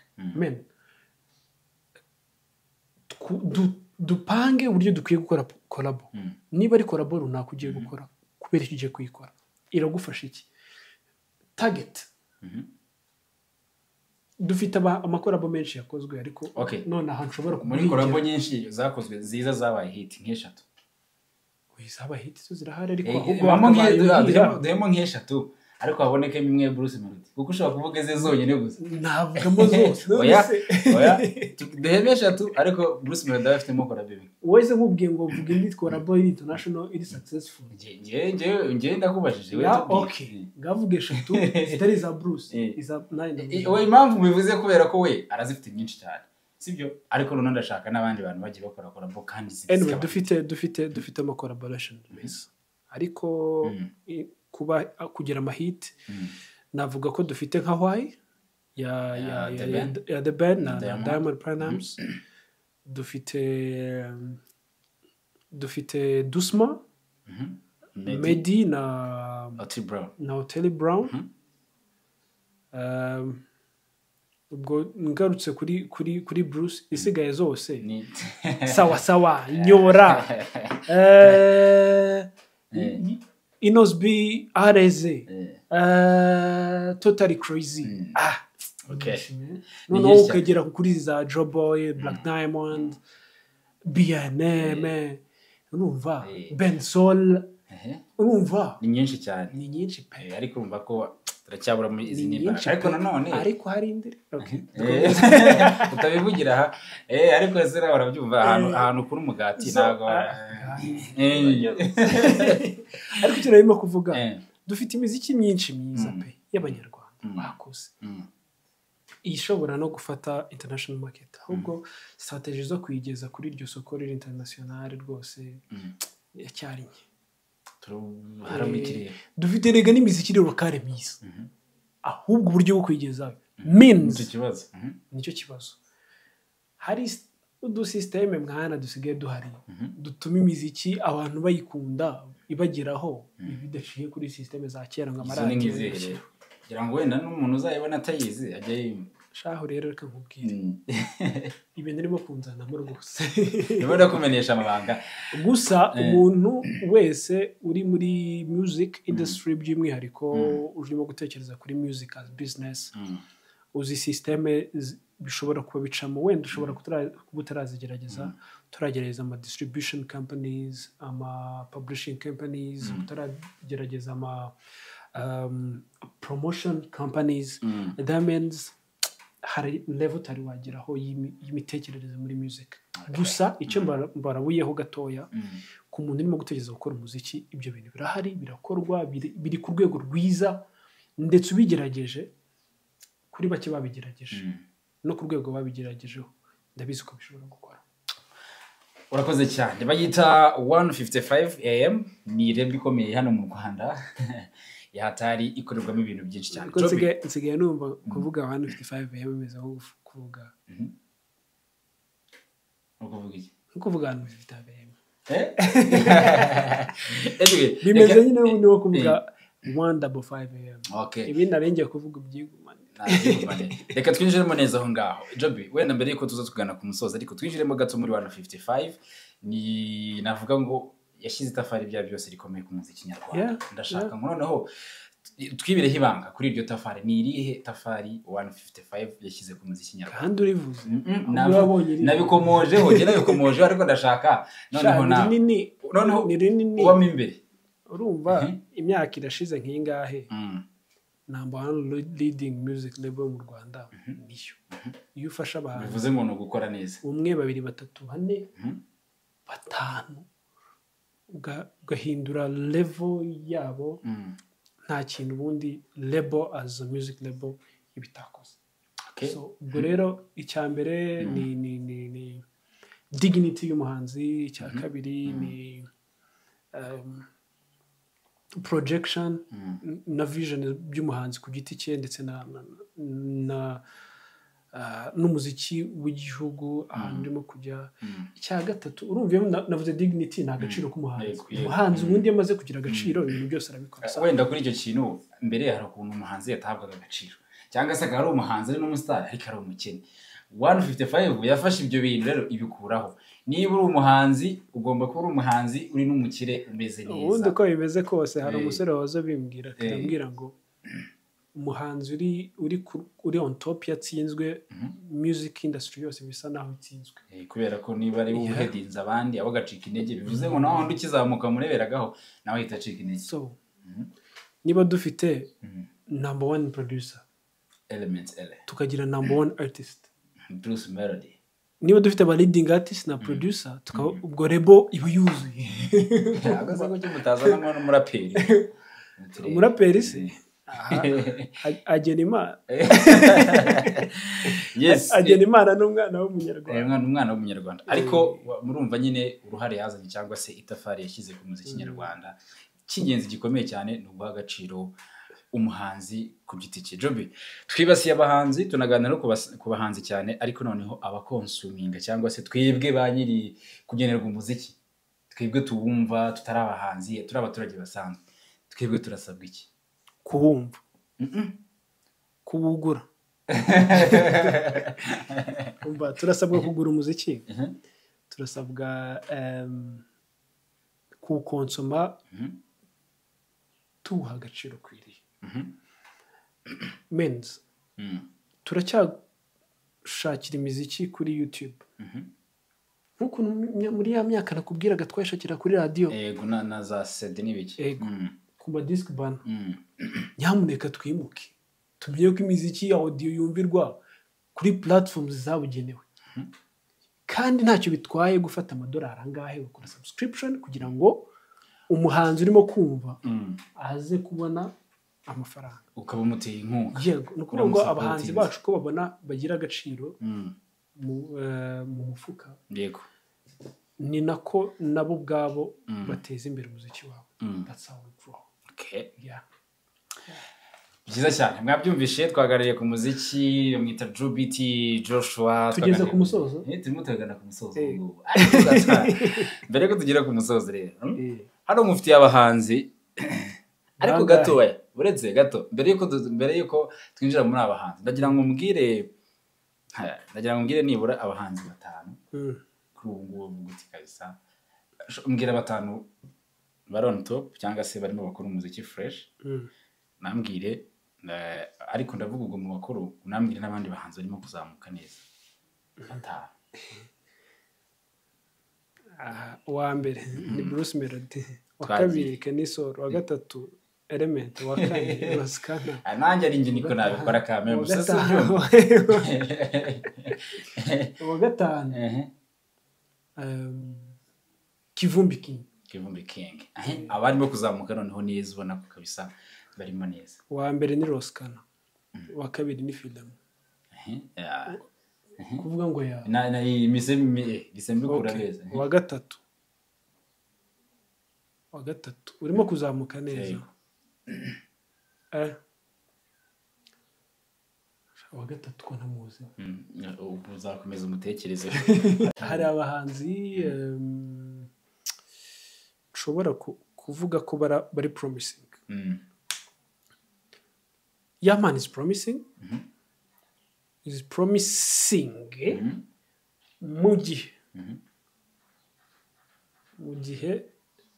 A: Dupange uburyo dukwiye gukora collabo. Niba ari collabo runaka ugiye gukora, kubera icyo ugiye kuyikora iragufasha iki? Target. Dufite amakorabo menshi yakozwe, ariko none ahantu ushobora
B: muri collabo nyinshi zakozwe nziza zabaye hit nk'eshatu.
A: Zabaye hit zo zirahari, ariko ahubwo
B: demo nk'eshatu, ariko haboneke imwe Bruce Melody, kuko ushobora kuvuga ze zonyine gusa.
A: Navugamo zose.
B: Oya demo eshatu, ariko Bruce Melody afitemo collabo imwe.
A: Wese nkubwiye ngo vuga indi collabo international iri successful.
B: Nge ndakubajije
A: wewe. Okay, ngavuga eshatu zitari za Bruce, iza nine.
B: Oya impamvu bivuze kubera ko we arazifite nyinshi cyane, sibyo? Ariko none ndashaka n'abandi bantu bagiye bakora collabo kandi
A: anyway, dufite ama collaboration meza, ariko kuba kugira amahit navuga ko dufite nka Why ya The Ben na Diamond Platnumz. dufite Dusma, Meddy na Otile Brown. Ubwo ngarutse kuri Bruce isigaye zose sawa Nyora Inosby Areze Totally Crazy. Noneho ukagera kuri za Joboy, Black Diamond, BNM, urumva Ben Sol, urumva
B: ni nyinshi cyane,
A: ni nyinshi pe,
B: ariko urumva ko turacyabura muri izi nimba, ariko nanone
A: ariko hari indiri
B: utabivugira aha ariko zera barabyumva ahantu kuri umugati ntago
A: ariko turarimo kuvuga dufite imiziki myinshi myiza pe y'abanyarwanda bakoze ishobora no gufata international market, ahubwo strategy zo kuyigeza kuri iryo soko riri international rwose yacyari nke. Dufite rega n'imiziki locale myiza, ahubwo uburyo bwo kuyigeza means nicyo kibazo. Hari udusysteme mwana dusigaye duhari dutuma imiziki abantu bayikunda ibageraho bidaciye kuri systeme za kera nka maradiyo.
B: Kugira ngo wenda n'umuntu uzayibona atayizi ajye
A: shaho rero reka nkubwire ibintu arimo kunzanamo rwose
B: nibona kumenyesha amabanga
A: gusa umuntu wese uri muri music industry by'umwihariko urimo gutekereza kuri music as business uzi systeme bishobora kuba bicamo, wenda ushobora kuba utarazigerageza. Turagerageza ama distribution companies, ama publishing companies, turagerageza ama promotion companies. That means hari level tari wageraho y'imitekerereze muri music. Gusa icyo mbarabuyeho gatoya ku muntu urimo gutekereza gukora umuziki, ibyo bintu birahari, birakorwa, biri ku rwego rwiza, ndetse ubigerageje kuri bake babigerageje no ku rwego babigeragejeho ndabizi ko bishobora gukora.
B: Urakoze cyane. Bayita 1:55 AM, ni rebe ikomeye hano mu Rwanda yahatari ikorerwamo ibintu byinshi cyane.
A: Nsigaye numva kuvuga 1:55 AM bimeze nko kuvuga
B: iki?
A: Kuvuga 1:55 AM bimeze nyine no kuvuga 1:55 AM. Ibi narengeye kuvuga ibyigumane.
B: Reka twinjiremo neza aho ngaho. Joby, wenda mbere yuko tuza tugana ku musozo, ariko twinjiremo gato muri 1:55. Ni navuga ngo yashyize itafari bya byose rikomeye ku muziki nyarwanda. Ndashaka ngo noneho twibireho ibanga kuri iryo tafari. Ni irihe tafari 1:55 yashyize ku muziki nyarwanda?
A: Kandi urivuze
B: nabikomojeho ariko ndashaka noneho uwamo imbere.
A: Urumva imyaka irashize nk'ingahe number one leading music label mu Rwanda niyo. Iyo ufasha abantu
B: bivuze ngo no gukora neza,
A: 1 2 3 4 5 ugahindura level yabo, nta kintu ubundi label as a music label ibitakoze. So ubwo rero icyambere ni dignity y'umuhanzi, icya kabiri ni projection na vision by'umuhanzi ku giti cye, ndetse na n'umuziki w'igihugu ahantu urimo kujya. Icya gatatu urumva navuze dignity ni agaciro k'umuhanzi. Umuhanzi ubundi yamaze kugira agaciro ibintu byose arabikora.
B: Wenda kuri icyo kintu mbere hari ukuntu umuhanzi yatahabwaga agaciro, cyangwa se akaba ari umuhanzi ari n'umustar ariko ari umukene. 1:55 yafashe ibyo bintu rero ibikuraho. Niba uri umuhanzi ugomba kuba uri umuhanzi uri n'umukire umeze neza.
A: Ubundi ko bimeze kose, hari umusore wazo bimbwira akambwira ngo umuhanzi uri on top yatsinzwe, music industry yose bisa naho itsinzwe.
B: Kubera ko niba ari uhedinza abandi abo gacika intege, bivuze ngo naho ukizamuka mureberagaho nawe ahita acika intege.
A: So niba dufite number 1 producer
B: Elements L,
A: tukagira number 1 artist
B: Bruce Melody,
A: niba dufite aba leading artist na producer ubwo rebo iba yuzuye.
B: Agaza ko kimutazana n'umuraperi.
A: Umuraperi se agena Imana.
B: Yes,
A: agena Imana n'umwana w'umunyarwanda.
B: Umwana w'umunyarwanda. Ariko murumva nyine uruhare yazanye cyangwa se itafari yashyize ku muziki nyarwanda. Cy'ingenzi gikomeye cyane ni uguha agaciro umuhanzi ku giti cye. Joby, twibasiye abahanzi tunaganira no ku bahanzi cyane, ariko noneho abakonsuminga cyangwa se twebwe ba nyiri kugenerwa umuziki, twebwe tuwumva tutari abahanzi, turi abaturage basanzwe, twebwe turasabwa iki?
A: Kuwumva, kuwugura. Turasabwa kugura umuziki, turasabwa kuwukonsoma tuwuha agaciro ukwiriye. Men's turacyashakira imiziki kuri YouTube, nkuko muri ya myaka nakubwiraga twashakira kuri radio,
B: yego na za CD n'ibiki,
A: ku ma disc band. Nyamuneka twimuke tumenye ko imiziki ya audio yumvirwa kuri platforms zabugenewe, kandi ntacyo bitwaye gufata amadolari angahe gukora subscription kugira ngo umuhanzi urimo kumva aze kubona amafaranga,
B: ukaba umuteye inkunga.
A: Yego, nuko ngo abahanzi bacu ko babona bagira agaciro mu mufuka,
B: yego,
A: ni nako nabo ubwabo bateza imbere umuziki wabo. That's how we grow.
B: Okay.
A: Yeah.
B: Byiza cyane, mwabyumvishe, twagarariye ku muziki bamwita Joby T Joshua.
A: Tugeze ku musozo,
B: turimo tugana ku musozo ubu. Mbere ko tugera ku musozo rero, hano mufitiye abahanzi ariko gatoya, uretse gato, mbere yuko twinjira muri abahanzi, ndagira ngo mbwire nibura abahanzi 5 kuri ubu ngubu guti kabisa. Mbwira 5 bari on top cyangwa se barimo bakora umuziki fresh, nambwire, ariko ndavuga ubwo mu bakuru, nambwire n'abandi bahanzi barimo kuzamuka neza 5.
A: Wa mbere ni Bruce Melody, wa kabiri Kenisoro, wa gatatu Element, wa kane Roskana.
B: Nanjye ari nje niko nabikora kame musasa byo.
A: Wa gatanu Kivumbi King.
B: Abarimo kuzamuka noneho neza, ubona ko kabisa barimo neza.
A: Wa mbere ni Roskana, wa kabiri ni Freedom. Kuvuga ngo ya
B: na imisembi kura neza.
A: Wa gatatu urimo kuzamuka neza. Wa gatatu ko ntamuzi.
B: Uzakomeza umutekereze.
A: Hari abahanzi ushobora kuvuga ko bari promising. Yeah man is promising. Is promising mu gihe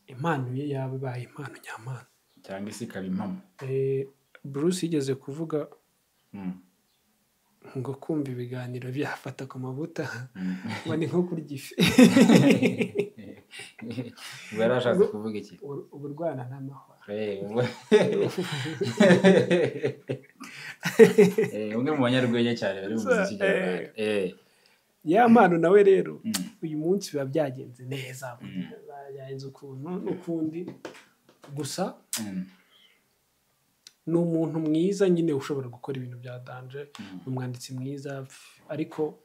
A: impano ye yaba ibaye impano nyamana
B: cyangwa isi kabimamo.
A: Bruce yigeze kuvuga ngo kumva ibiganiro byafata ku mavuta ngo ni nko kurya ifi.
B: Barashatse kuvuga iki?
A: Uburwana n'amahwa.
B: Umwe mu banyarwenya cyane bari mu muziki nyarwanda.
A: Ya mpano nawe rero uyu munsi biba byagenze neza, byagenze ukuntu n'ukundi, gusa ni umuntu mwiza nyine ushobora gukora ibintu bya danje, umwanditsi mwiza, ariko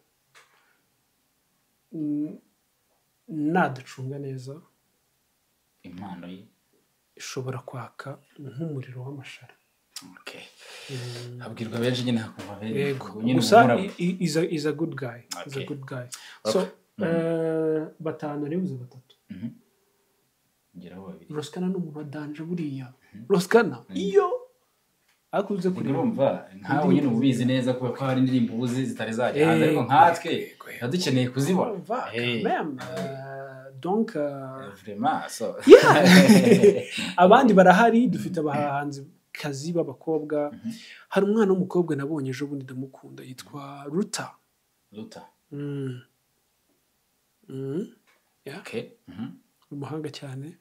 A: naducunga neza
B: impano ye
A: ishobora kwaka nk'umuriro w'amashara.
B: Okay. Abwirwa benshi nyine hakumva
A: nyine gusa is a good guy. Okay. Is a good guy. So 5 rebuze 3.
B: Ngeraho 2.
A: Roskana n'umuntu wa danje buriya. Roskana iyo akuze kuri
B: urumva nkawe nyine ubizi neza ko hari indirimbo ubuzi zitari zajya hanze, ariko nkatwe yadukeneye kuzibona. Donc vraiment so
A: abandi barahari, dufite abahanzi kazi b'abakobwa. Hari umwana w'umukobwa nabonye ejo bundi ndamukunda, yitwa Ruta.
B: Yeah. Okay.
A: Umuhanga cyane.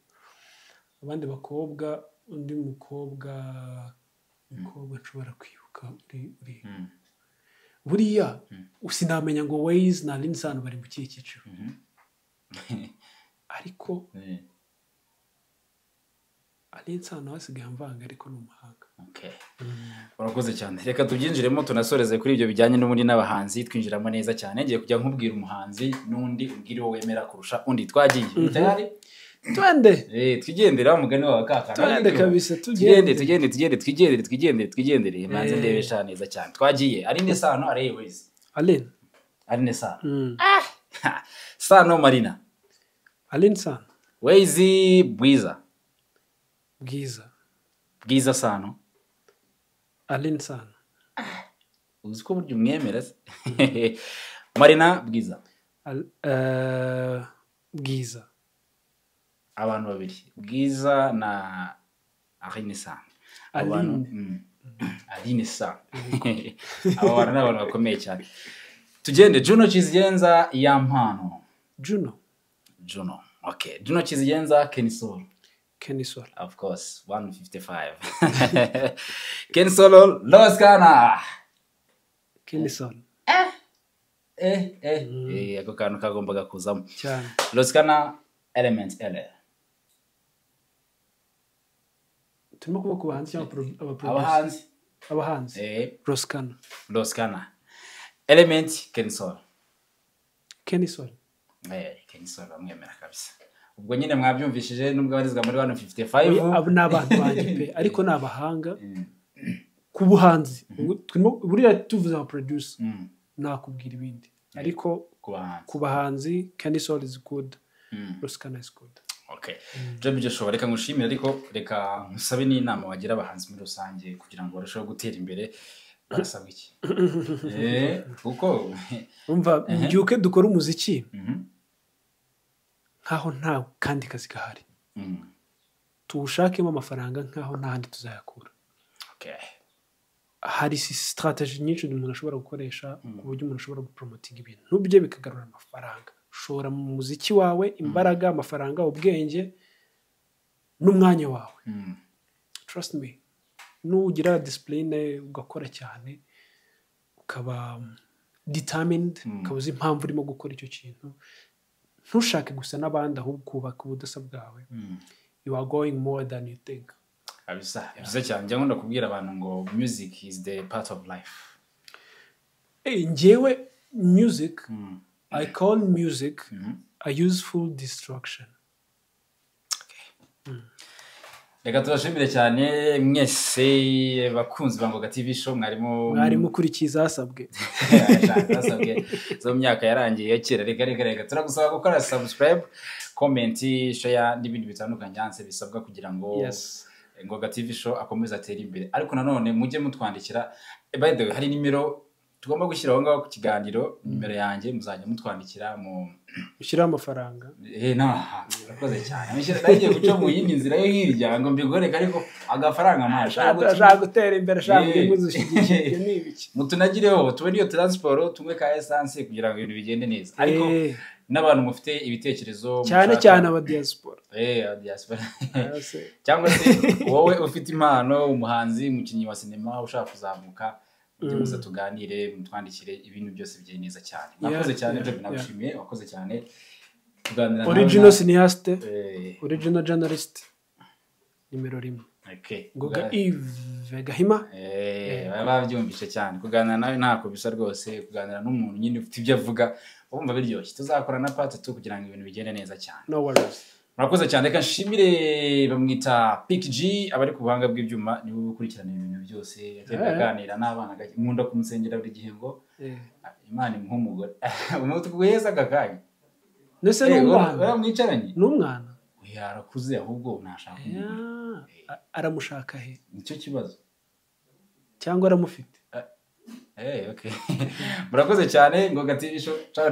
A: Abandi bakobwa, undi mukobwa nshobora kwibuka uri buriya usinamenya ngo Waze na Linsano bari mu kihe cyiciro, ariko Linsano hasigaye amvanga, ariko ni umuhanga.
B: Okay. Urakoze cyane, reka tubyinjiremo tunasoreze kuri ibyo bijyanye n'ubundi n'abahanzi, twinjiramo neza cyane. Ngiye kujya nkubwira umuhanzi n'undi ubwire wowe wemera kurusha undi. Twagiye tayari
A: twende
B: twigendere wa mugani wawe kaka
A: twende kabisa
B: twigendere manze ndebesha neza cyane twagiye Aline Sano Airways Aline Sano Sano Marina
A: Aline Sano
B: Ways Bwiza Sano
A: Aline Sano
B: uziko buryo mwemera Marina Bwiza
A: Bwiza
B: abantu babiri Bwiza na Aline Sano Aline Sano abo bantu n'abantu bakomeye cyane tugende Juno Kizigenza ya mpano
A: Juno
B: okay Juno Kizigenza Kenisol of course 155 Kenisol Loskana
A: Kenisol
B: ako kantu kagombaga kuzamo
A: cyane
B: Loskana Element L
A: turimo kuba ku bahanzi abahanzi Loskana Element Kenisol bamwemera kabisa ubwo nyine mwabyumvishije nubwo barizwa muri 155 abo n'abantu banjye pe ariko n'abahanga ku buhanzi buriya tuvuze aba producer nakubwira ibindi ariko ku bahanzi Kenisol is good Loskana is good
B: okay job byo reka ngushimira ariko reka nkusabe n'inama wagira abahanzi muri rusange kugira ngo barusheho gutera imbere barasabwa iki kuko
A: umva byuke dukora umuziki nkaho nta kandi kazi gahari tuwushakemo amafaranga nkaho nta handi tuzayakura hari strategy nyinshi umuntu ashobora gukoresha ku buryo umuntu ashobora gupromotinga ibintu n'ubye bikagarura amafaranga shora mu muziki wawe imbaraga amafaranga ubwenge n'umwanya wawe trust me nugira discipline ugakora cyane ukaba determined ukabuza impamvu urimo gukora icyo kintu ntushake gusa n'abandi ahubwo kubaka ubudasa bwawe you are going more than you think
B: abisa cyane njya nkunda kubwira abantu ngo music is the part of life
A: njyewe music I call music a useful distraction.
B: Reka tubashimire cyane mwese bakunzi ba Ngoga TV show
A: mwarimu kurikiza asabwe
B: zo myaka yarangiye kera reka turagusaba gukora subscribe comment share n'ibindi bitandukanye hanse bisabwa kugira ngo Ngoga TV show akomeze atera imbere ariko nanone mujye mutwandikira by the way hari nimero tugomba gushyiraho ngaho ku kiganiro nimero yanjye muzajya mutwandikira mu
A: ushyira amafaranga
B: urakoze cyane nagiye guca mu yindi nzira yo hirya ngo mbigoreka ariko agafaranga
A: ashaka gutera imbere ashaka kuzushyigikira n'ibiki
B: mutunagireho tubone iyo transport tumwe ka essence kugira ngo ibintu bigende neza ariko n'abantu mufite ibitekerezo
A: cyane aba diaspora
B: cyangwa se wowe ufite impano umuhanzi umukinnyi wa sinema ushaka kuzamuka muze tuganire mutwandikire ibintu byose bigiye neza cyane nakoze cyane byo nagushimiye wakoze cyane tuganira
A: original cineaste original journalist nimero 1 Ngoga Yves Gahima
B: babyumvishe cyane kuganira nawe ntako bisa rwose kuganira n'umuntu nyine ufite ibyo avuga urumva biryoshye tuzakora na part 2 kugira ngo ibintu bigende neza cyane
A: no worries
B: murakoze cyane reka nshimire bamwita Pick G abari ku buhanga bw'ibyuma niwe gukurikirana ibintu byose yaganira n'abana nkunda kumusengera buri gihe ngo Imana imuhe umugore umuntu guheza gakanya
A: nese n'umwana
B: baramwicaranye
A: n'umwana
B: yarakuze ahubwo ntashaka
A: aramushaka he
B: nicyo kibazo
A: cyangwa aramufite
B: okay murakoze cyane Ngoga TV show ciao